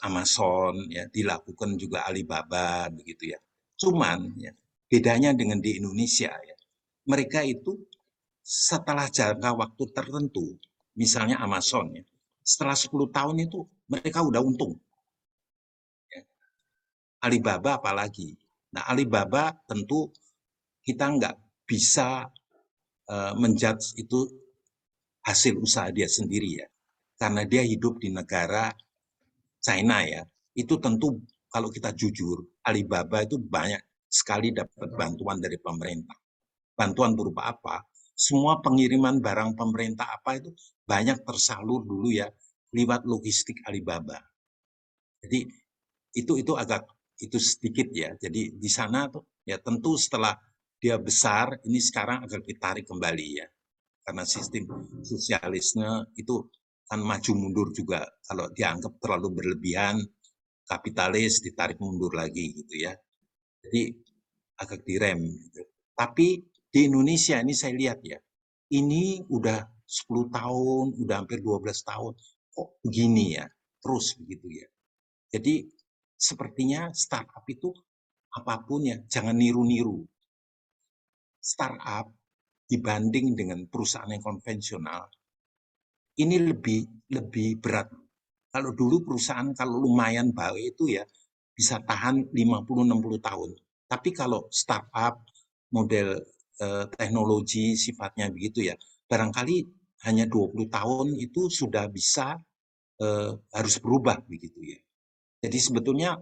Amazon, ya, dilakukan juga Alibaba begitu ya. Cuman ya, bedanya dengan di Indonesia ya, mereka itu setelah jangka waktu tertentu, misalnya Amazon ya, setelah 10 tahun itu mereka udah untung. Ya. Alibaba apalagi. Nah, Alibaba tentu kita nggak bisa menjudge itu hasil usaha dia sendiri ya. Karena dia hidup di negara China ya. Itu tentu kalau kita jujur, Alibaba itu banyak sekali dapat bantuan dari pemerintah. Bantuan berupa apa? Semua pengiriman barang pemerintah apa itu banyak tersalur dulu ya lewat logistik Alibaba. Jadi itu agak itu sedikit ya. Jadi di sana tuh ya tentu setelah dia besar ini sekarang akan ditarik kembali ya. Karena sistem sosialisme itu kan maju mundur juga. Kalau dianggap terlalu berlebihan, kapitalis ditarik mundur lagi gitu ya. Jadi agak direm gitu. Tapi di Indonesia ini saya lihat ya, ini udah 10 tahun, udah hampir 12 tahun, kok begini ya, terus begitu ya. Jadi sepertinya startup itu apapun ya, jangan niru-niru. Startup dibanding dengan perusahaan yang konvensional, ini lebih berat. Kalau dulu perusahaan kalau lumayan baik itu ya bisa tahan 50-60 tahun. Tapi kalau startup model teknologi sifatnya begitu ya, barangkali hanya 20 tahun itu sudah bisa harus berubah begitu ya. Jadi sebetulnya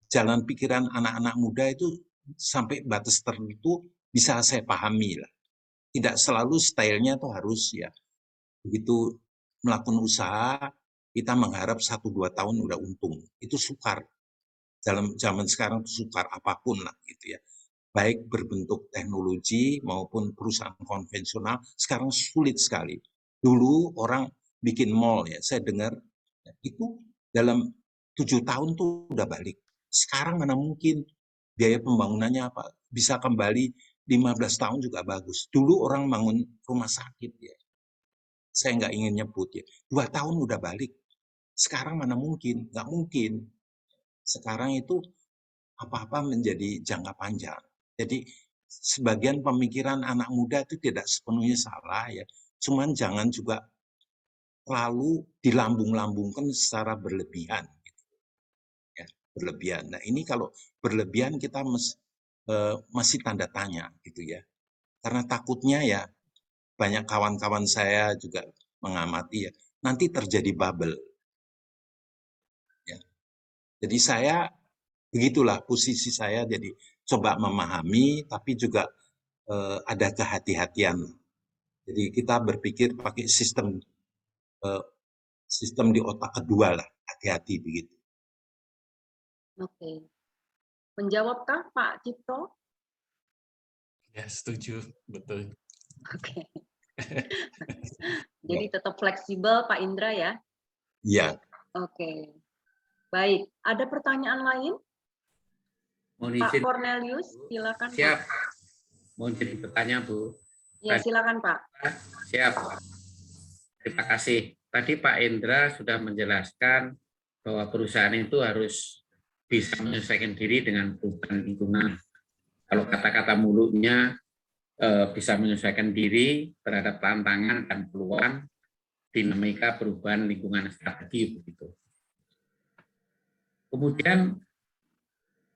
jalan pikiran anak-anak muda itu sampai batas tertentu bisa saya pahami lah. Tidak selalu stylenya tuh harus ya begitu melakukan usaha kita mengharap 1-2 tahun udah untung. Itu sukar. Dalam zaman sekarang itu sukar apapun lah gitu ya. Baik berbentuk teknologi maupun perusahaan konvensional sekarang sulit sekali. Dulu orang bikin mall ya, saya dengar itu dalam 7 tahun tuh udah balik. Sekarang mana mungkin biaya pembangunannya apa bisa kembali 15 tahun juga bagus. Dulu orang bangun rumah sakit ya, saya nggak ingin nyebut ya, 2 tahun udah balik. Sekarang mana mungkin, nggak mungkin. Sekarang itu apa-apa menjadi jangka panjang. Jadi sebagian pemikiran anak muda itu tidak sepenuhnya salah ya, cuman jangan juga terlalu dilambung-lambungkan secara berlebihan. Ya, berlebihan. Nah ini kalau berlebihan kita masih tanda tanya gitu ya. Karena takutnya ya banyak kawan-kawan saya juga mengamati ya, nanti terjadi bubble. Ya. Jadi saya begitulah posisi saya, jadi coba memahami tapi juga ada kehati-hatian. Jadi kita berpikir pakai sistem di otak kedua lah, hati-hati begitu. Oke. Menjawabkah Pak Cipto? Ya, setuju, betul. Oke. Jadi tetap fleksibel Pak Indra ya? Iya. Oke. Baik, ada pertanyaan lain? Mohon Pak izin. Cornelius, silakan. Siap. Pak. Mohon jadi pertanyaan, Bu. Ya, silakan Pak. Siap. Terima kasih. Tadi Pak Indra sudah menjelaskan bahwa perusahaan itu harus bisa menyesuaikan diri dengan perubahan lingkungan. Kalau kata-kata mulutnya bisa menyesuaikan diri terhadap tantangan dan peluang dinamika perubahan lingkungan strategi begitu. Kemudian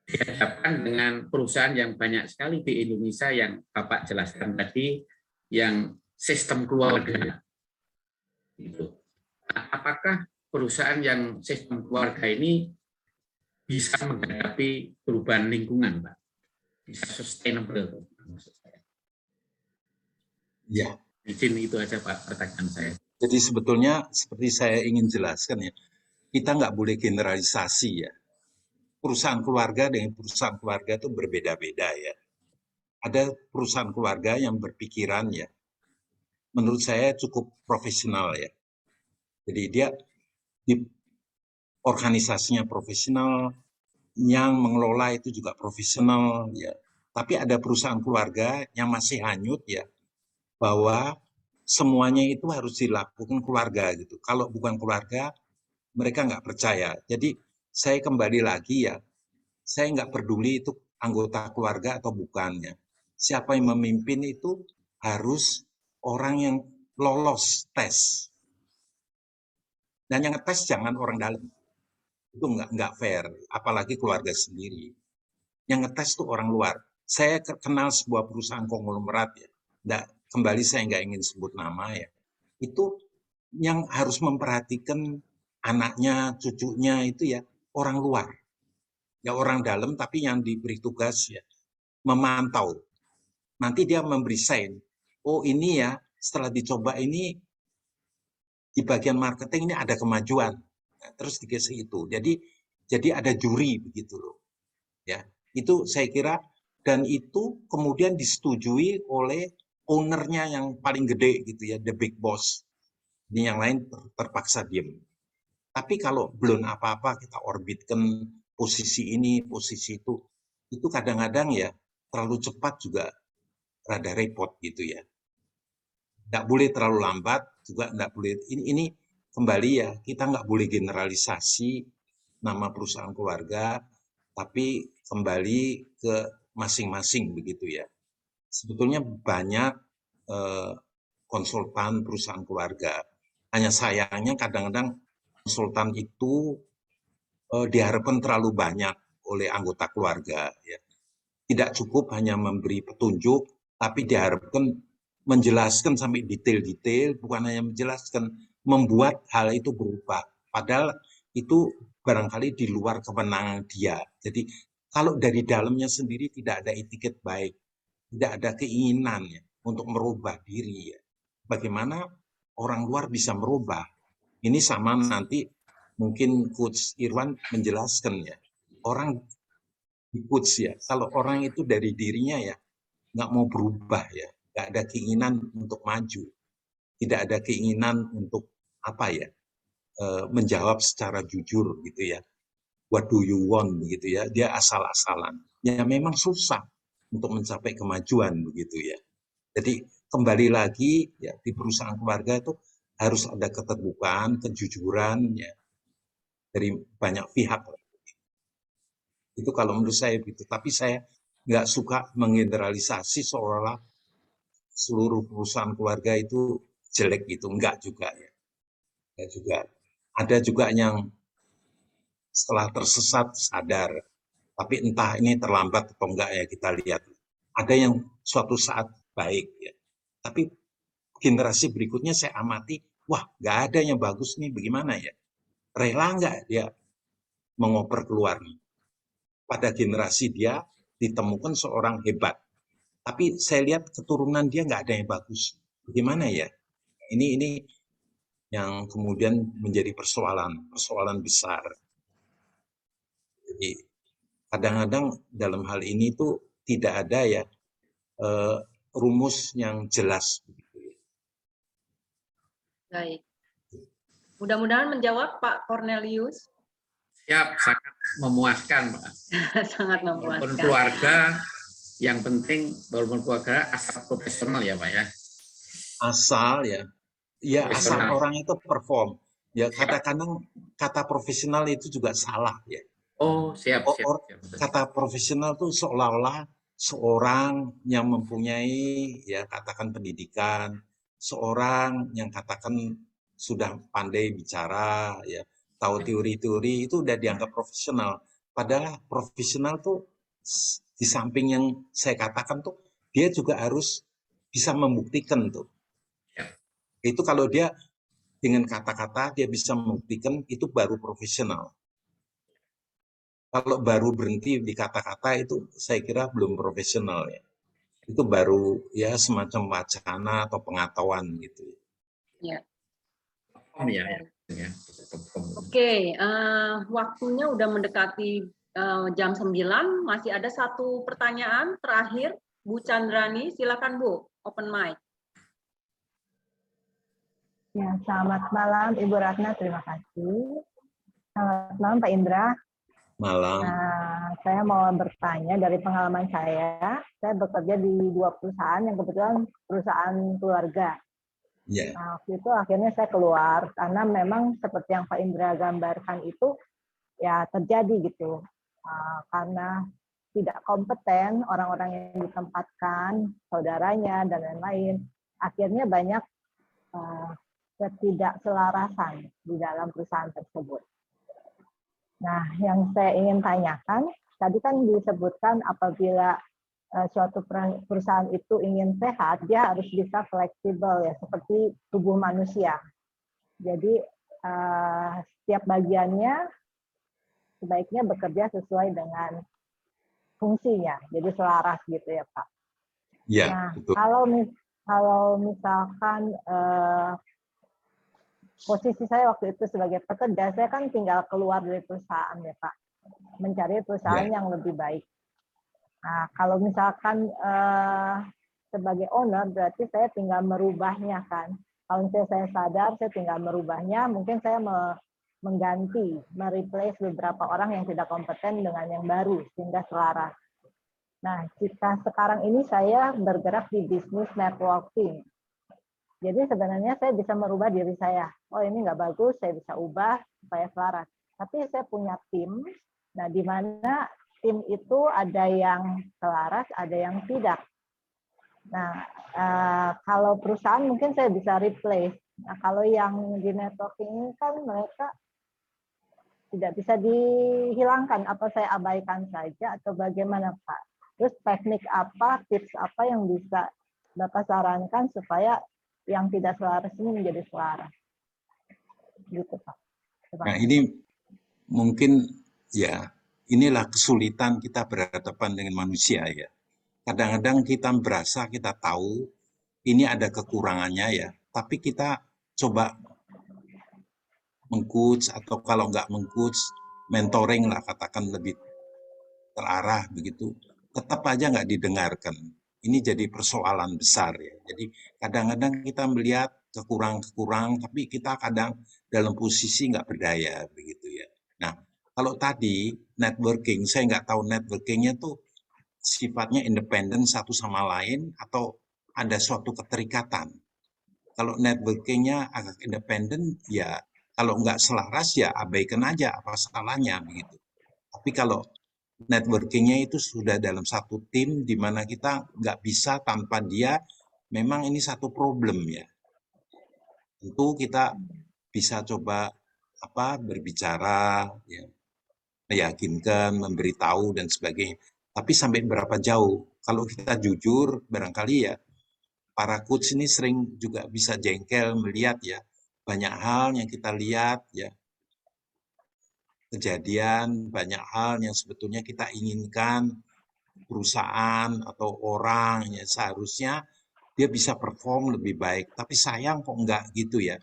dihadapkan dengan perusahaan yang banyak sekali di Indonesia yang Bapak jelaskan tadi, yang sistem keluarga. Gitu. Nah, apakah perusahaan yang sistem keluarga ini bisa menghadapi perubahan lingkungan, Pak? Bisa sustainable, maksud saya. Ya. Izin itu aja Pak pertanyaan saya. Jadi sebetulnya seperti saya ingin jelaskan ya, kita nggak boleh generalisasi ya. Perusahaan keluarga dengan perusahaan keluarga itu berbeda-beda ya. Ada perusahaan keluarga yang berpikiran ya, menurut saya cukup profesional ya. Jadi dia di organisasinya profesional, yang mengelola itu juga profesional ya. Tapi ada perusahaan keluarga yang masih hanyut ya, bahwa semuanya itu harus dilakukan keluarga gitu. Kalau bukan keluarga, mereka nggak percaya. Jadi saya kembali lagi ya, saya nggak peduli itu anggota keluarga atau bukannya. Siapa yang memimpin itu harus orang yang lolos tes. Dan yang ngetes jangan orang dalam. Itu nggak fair, apalagi keluarga sendiri. Yang ngetes itu orang luar. Saya kenal sebuah perusahaan konglomerat ya. Kembali saya nggak ingin sebut nama ya. Itu yang harus memperhatikan anaknya, cucunya itu ya orang luar. Ya orang dalam tapi yang diberi tugas ya memantau. Nanti dia memberi sign. Oh ini ya setelah dicoba ini di bagian marketing ini ada kemajuan. Nah, terus dikasih itu. Jadi ada juri begitu loh. Ya, itu saya kira dan itu kemudian disetujui oleh ownernya yang paling gede gitu ya, the big boss. Ini yang lain terpaksa diem. Tapi kalau belum apa-apa kita orbitkan posisi ini, posisi itu kadang-kadang ya terlalu cepat juga rada repot gitu ya. Nggak boleh terlalu lambat, juga nggak boleh, ini kembali ya, kita nggak boleh generalisasi nama perusahaan keluarga, tapi kembali ke masing-masing begitu ya. Sebetulnya banyak konsultan perusahaan keluarga, hanya sayangnya kadang-kadang konsultan itu diharapkan terlalu banyak oleh anggota keluarga. Ya. Tidak cukup hanya memberi petunjuk, tapi diharapkan menjelaskan sampai detail-detail, bukan hanya menjelaskan, membuat hal itu berubah. Padahal itu barangkali di luar kewenangan dia. Jadi kalau dari dalamnya sendiri tidak ada etiket baik, tidak ada keinginan ya, untuk merubah diri. Ya. Bagaimana orang luar bisa merubah? Ini sama nanti mungkin Coach Irwan menjelaskan ya. Orang di Coach ya, kalau orang itu dari dirinya ya nggak mau berubah ya, nggak ada keinginan untuk maju, tidak ada keinginan untuk apa ya, menjawab secara jujur gitu ya. what do you want begitu ya, dia asal-asalan. Ya memang susah untuk mencapai kemajuan begitu ya. Jadi kembali lagi ya di perusahaan keluarga itu harus ada keterbukaan, kejujuran ya dari banyak pihak. Itu kalau menurut saya begitu. Tapi saya nggak suka menggeneralisasi seolah-olah seluruh perusahaan keluarga itu jelek gitu. Enggak juga ya. Enggak juga. Ada juga yang setelah tersesat sadar. Tapi entah ini terlambat atau enggak ya kita lihat. Ada yang suatu saat baik ya. Tapi generasi berikutnya saya amati, wah nggak ada yang bagus nih, bagaimana ya? Rela nggak dia mengoper keluar nih? Pada generasi dia ditemukan seorang hebat. Tapi saya lihat keturunan dia nggak ada yang bagus. Bagaimana ya? Ini yang kemudian menjadi persoalan besar. Jadi kadang-kadang dalam hal ini tuh tidak ada ya rumus yang jelas. Baik. Mudah-mudahan menjawab Pak Cornelius. Siap, sangat memuaskan, Pak. Sangat Walaupun memuaskan. keluarga, yang penting walaupun keluarga asal profesional ya, Pak ya. Asal ya, ya asal Profesional. orang itu perform. Ya kadang-kadang kata profesional itu juga salah ya. Oh, siap. Kata profesional itu seolah-olah seorang yang mempunyai ya katakan pendidikan, seorang yang katakan sudah pandai bicara ya, tahu teori-teori itu udah dianggap profesional. Padahal profesional tuh di samping yang saya katakan tuh dia juga harus bisa membuktikan tuh. Ya. Itu kalau dia dengan kata-kata dia bisa membuktikan, itu baru profesional. Kalau baru berhenti di kata-kata itu saya kira belum profesional ya. Itu baru ya semacam wacana atau pengetahuan gitu. Ya. Ya. Oke, waktunya udah mendekati jam 9, masih ada satu pertanyaan terakhir. Bu Chandrani, silakan Bu, open mic. Ya, selamat malam Ibu Ratna, terima kasih. Selamat malam Pak Indra. Malam. Saya mau bertanya dari pengalaman saya bekerja di 2 perusahaan yang kebetulan perusahaan keluarga. Yeah. Nah, waktu itu akhirnya saya keluar karena memang seperti yang Pak Indra gambarkan itu ya terjadi gitu. Karena tidak kompeten orang-orang yang ditempatkan, saudaranya dan lain-lain, akhirnya banyak ketidakselarasan di dalam perusahaan tersebut. Nah, yang saya ingin tanyakan, tadi kan disebutkan apabila suatu perusahaan itu ingin sehat, dia harus bisa fleksibel ya, seperti tubuh manusia. Jadi setiap bagiannya sebaiknya bekerja sesuai dengan fungsinya, jadi selaras gitu ya Pak. Ya, nah, betul. Kalau misalkan posisi saya waktu itu sebagai pekerja, saya kan tinggal keluar dari perusahaan ya Pak, mencari perusahaan yang lebih baik. Nah, kalau misalkan sebagai owner, berarti saya tinggal merubahnya kan. Kalau misalnya saya sadar, saya tinggal merubahnya, mungkin saya mengganti, mereplace beberapa orang yang tidak kompeten dengan yang baru, sehingga selaras. Nah, jika sekarang ini saya bergerak di bisnis networking, jadi sebenarnya saya bisa merubah diri saya. Oh ini nggak bagus, saya bisa ubah supaya selaras. Tapi saya punya tim, nah di mana tim itu ada yang selaras, ada yang tidak. Nah kalau perusahaan mungkin saya bisa replace. Nah kalau yang di networking ini kan mereka tidak bisa dihilangkan, atau saya abaikan saja, atau bagaimana Pak? Terus teknik apa, tips apa yang bisa Bapak sarankan supaya yang tidak selaras ini menjadi selaras, gitu Pak. Nah ini mungkin ya inilah kesulitan kita berhadapan dengan manusia ya. Kadang-kadang kita berasa kita tahu ini ada kekurangannya ya, tapi kita coba meng-coach atau kalau nggak meng-coach, mentoring lah katakan lebih terarah begitu, tetap aja nggak didengarkan. Ini jadi persoalan besar ya. Jadi kadang-kadang kita melihat kekurangan-kekurangan, tapi kita kadang dalam posisi nggak berdaya begitu ya. Nah, Kalau tadi networking, saya nggak tahu networkingnya tuh sifatnya independen satu sama lain atau ada suatu keterikatan. Kalau networkingnya agak independen, ya kalau nggak selaras ya abaikan aja apa salahnya begitu. Tapi kalau networkingnya itu sudah dalam satu tim di mana kita nggak bisa tanpa dia, memang ini satu problem ya. Tentu kita bisa coba berbicara, ya, meyakinkan, memberitahu dan sebagainya. Tapi sampai berapa jauh? Kalau kita jujur, barangkali ya para coach ini sering juga bisa jengkel melihat ya banyak hal yang kita lihat ya, kejadian banyak hal yang sebetulnya kita inginkan perusahaan atau orang ya seharusnya dia bisa perform lebih baik, tapi sayang kok enggak gitu ya.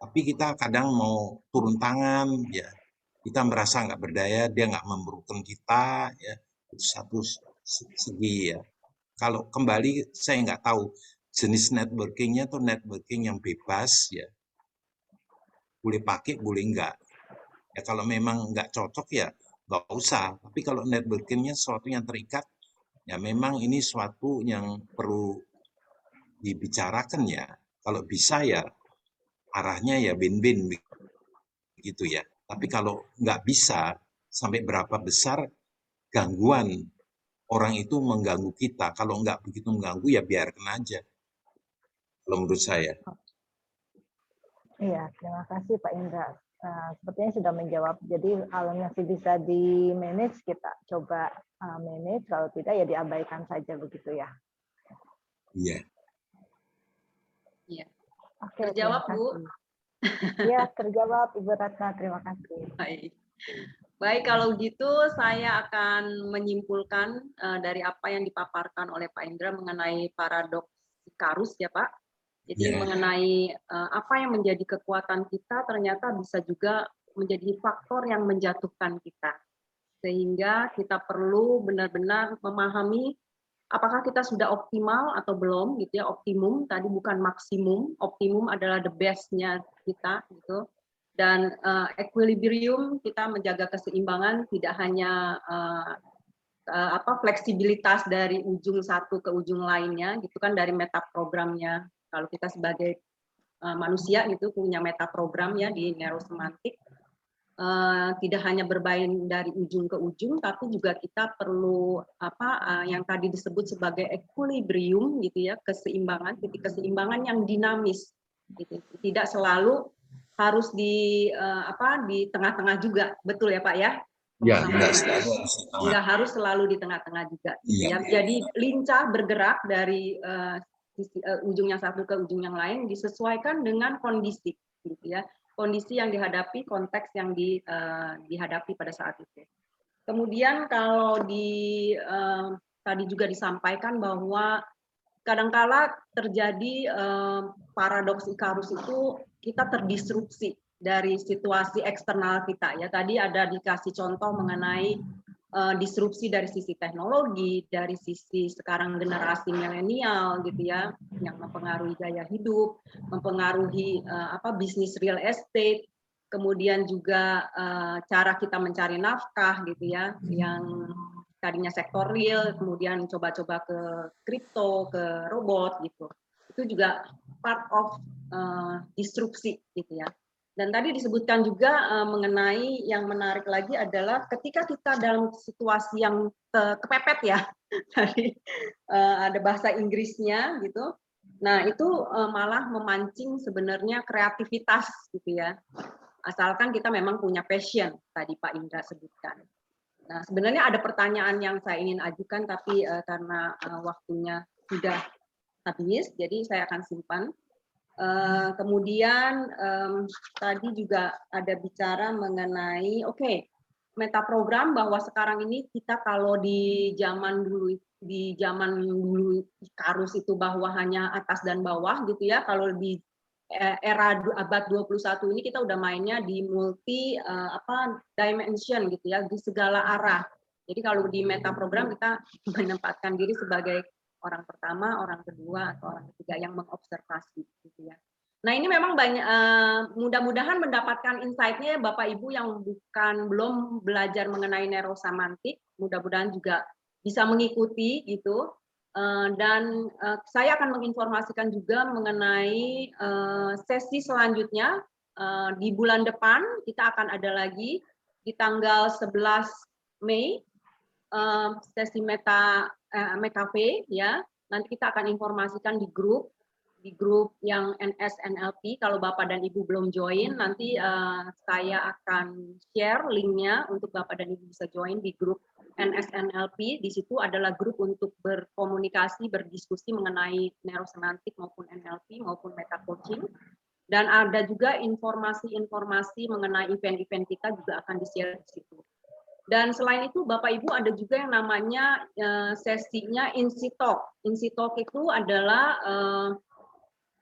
Tapi kita kadang mau turun tangan ya, kita merasa nggak berdaya, dia nggak memerlukan kita ya, itu satu segi ya. Kalau kembali saya nggak tahu jenis networkingnya tuh networking yang bebas ya, boleh pakai boleh enggak. Ya kalau memang nggak cocok ya nggak usah. Tapi kalau networkingnya sesuatu yang terikat, ya memang ini suatu yang perlu dibicarakan ya. Kalau bisa ya arahnya ya win-win gitu ya. Tapi kalau nggak bisa, sampai berapa besar gangguan orang itu mengganggu kita. Kalau nggak begitu mengganggu ya biarkan aja. Kalau menurut saya. Iya, terima kasih Pak Indra. Sepertinya sudah menjawab. Jadi kalau masih bisa di-manage, kita coba manage. Kalau tidak, ya diabaikan saja begitu ya. Iya. Iya. Oke, Terjawab, terima Bu? kasih. Iya, terjawab Ibu Ratna. Terima kasih. Baik, kalau gitu saya akan menyimpulkan dari apa yang dipaparkan oleh Pak Indra mengenai paradoks Ikarus ya Pak. Jadi mengenai apa yang menjadi kekuatan kita ternyata bisa juga menjadi faktor yang menjatuhkan kita. Sehingga kita perlu benar-benar memahami apakah kita sudah optimal atau belum gitu ya, optimum tadi bukan maksimum, optimum adalah the best-nya kita gitu. Dan equilibrium kita menjaga keseimbangan tidak hanya fleksibilitas dari ujung satu ke ujung lainnya gitu kan, dari meta programnya. Kalau kita sebagai manusia gitu punya meta program ya di neurosemantik, tidak hanya bermain dari ujung ke ujung, tapi juga kita perlu yang tadi disebut sebagai equilibrium gitu ya, keseimbangan, titik keseimbangan yang dinamis gitu. Tidak selalu harus di tengah-tengah juga, betul ya Pak ya? Ya, nggak harus selalu di tengah-tengah juga gitu ya. Jadi lincah bergerak dari ujung yang satu ke ujung yang lain disesuaikan dengan kondisi gitu ya. Kondisi yang dihadapi, konteks yang dihadapi pada saat itu. Kemudian kalau tadi juga disampaikan bahwa kadangkala terjadi paradoks Ikarus itu kita terdisrupsi dari situasi eksternal kita ya. Tadi ada dikasih contoh mengenai disrupsi dari sisi teknologi, dari sisi sekarang generasi milenial gitu ya, yang mempengaruhi gaya hidup, mempengaruhi bisnis real estate, kemudian juga cara kita mencari nafkah gitu ya, yang tadinya sektor real, kemudian coba-coba ke kripto, ke robot gitu. Itu juga part of disrupsi gitu ya. Dan tadi disebutkan juga mengenai yang menarik lagi adalah ketika kita dalam situasi yang kepepet ya, tadi ada bahasa Inggrisnya gitu. Nah itu malah memancing sebenarnya kreativitas gitu ya. Asalkan kita memang punya passion, tadi Pak Indra sebutkan. Nah sebenarnya ada pertanyaan yang saya ingin ajukan, tapi karena waktunya sudah habis, jadi saya akan simpan. Kemudian tadi juga ada bicara mengenai meta program, bahwa sekarang ini kita kalau di zaman dulu Ikarus itu bahwa hanya atas dan bawah gitu ya, kalau di era abad 21 ini kita udah mainnya di multi dimension gitu ya, di segala arah. Jadi kalau di meta program kita menempatkan diri sebagai orang pertama, orang kedua, atau orang ketiga yang mengobservasi gitu ya. Nah, ini memang banyak, mudah-mudahan mendapatkan insight-nya Bapak Ibu yang belum belajar mengenai neurosemantik, mudah-mudahan juga bisa mengikuti gitu. Dan saya akan menginformasikan juga mengenai sesi selanjutnya di bulan depan. Kita akan ada lagi di tanggal 11 Mei sesi MetaV ya. Nanti kita akan informasikan di grup yang NSNLP. Kalau Bapak dan Ibu belum join, nanti saya akan share linknya untuk Bapak dan Ibu bisa join di grup NSNLP. Di situ adalah grup untuk berkomunikasi, berdiskusi mengenai neurosemantik maupun NLP maupun meta coaching. Dan ada juga informasi-informasi mengenai event-event kita juga akan di-share di situ. Dan selain itu, Bapak Ibu ada juga yang namanya sesinya Insitalk. Insitalk itu adalah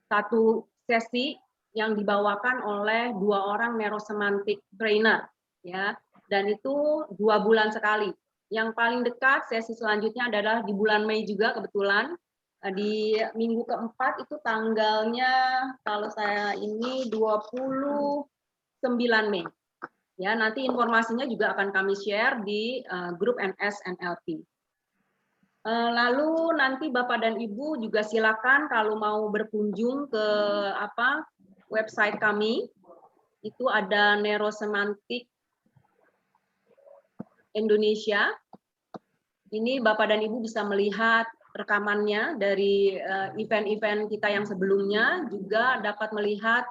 satu sesi yang dibawakan oleh 2 orang neurosemantik trainer, ya. Dan itu 2 bulan sekali. Yang paling dekat sesi selanjutnya adalah di bulan Mei juga kebetulan. Di minggu keempat itu tanggalnya kalau saya ini 29 Mei. Ya, nanti informasinya juga akan kami share di grup NSNLP. Lalu nanti Bapak dan Ibu juga silakan kalau mau berkunjung ke website kami, itu ada Neurosemantik Indonesia. Ini Bapak dan Ibu bisa melihat rekamannya dari event-event kita yang sebelumnya, juga dapat melihat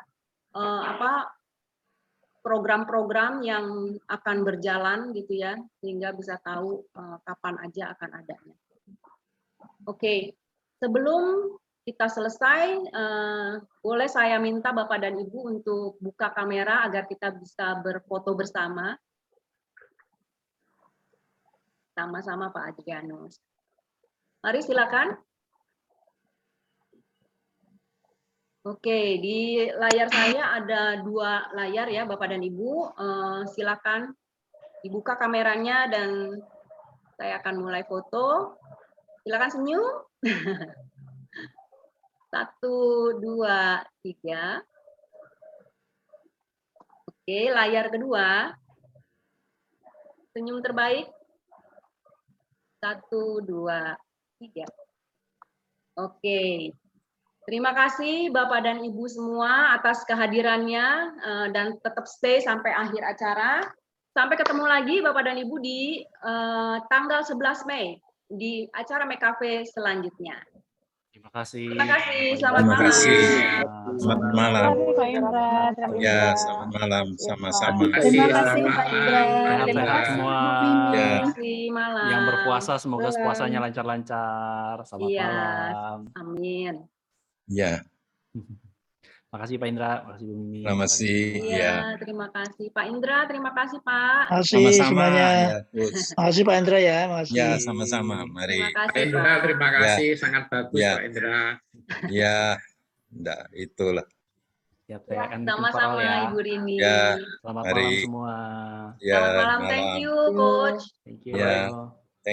program-program yang akan berjalan gitu ya, sehingga bisa tahu kapan aja akan adanya. Oke, sebelum kita selesai, boleh saya minta Bapak dan Ibu untuk buka kamera agar kita bisa berfoto bersama. Sama-sama Pak Adrianus. Mari silakan. Oke, di layar saya ada 2 layar ya Bapak dan Ibu. Silakan dibuka kameranya dan saya akan mulai foto. Silakan senyum. 1, 2, 3. Oke, layar kedua. Senyum terbaik. 1, 2, 3. Oke. Terima kasih Bapak dan Ibu semua atas kehadirannya dan tetap stay sampai akhir acara. Sampai ketemu lagi Bapak dan Ibu di tanggal 11 Mei di acara MetaV selanjutnya. Terima kasih. Terima kasih. Selamat Terima malam. kasih. Selamat malam. Pak Indra, terima Ya, kasih. selamat malam. Sama-sama. Terima kasih, Pak Indra. Sehat-sehat semua. Ya. Terima kasih. Malam. Yang berpuasa semoga Malam. puasanya lancar-lancar. Selamat Iya. malam. Amin. Ya, Makasih Pak Indra, makasih Bu Mimi. selamat sih. Iya, Ya. terima kasih Pak Indra, terima kasih Pak. Makasih Sama-sama. semuanya. Ya, Coach. Makasih Pak Indra ya, makasih. Ya, sama-sama. Mari. Terima Pak kasih Indra, Pak. terima kasih. Sangat bagus Ya. Pak Indra. Ya, enggak, itulah. Ya, saya akan bikin Sama-sama parol ya. Ibu Rini. Ya, Selamat mari. malam semua. Ya, Selamat malam, thank you Coach. Thank you. Ya.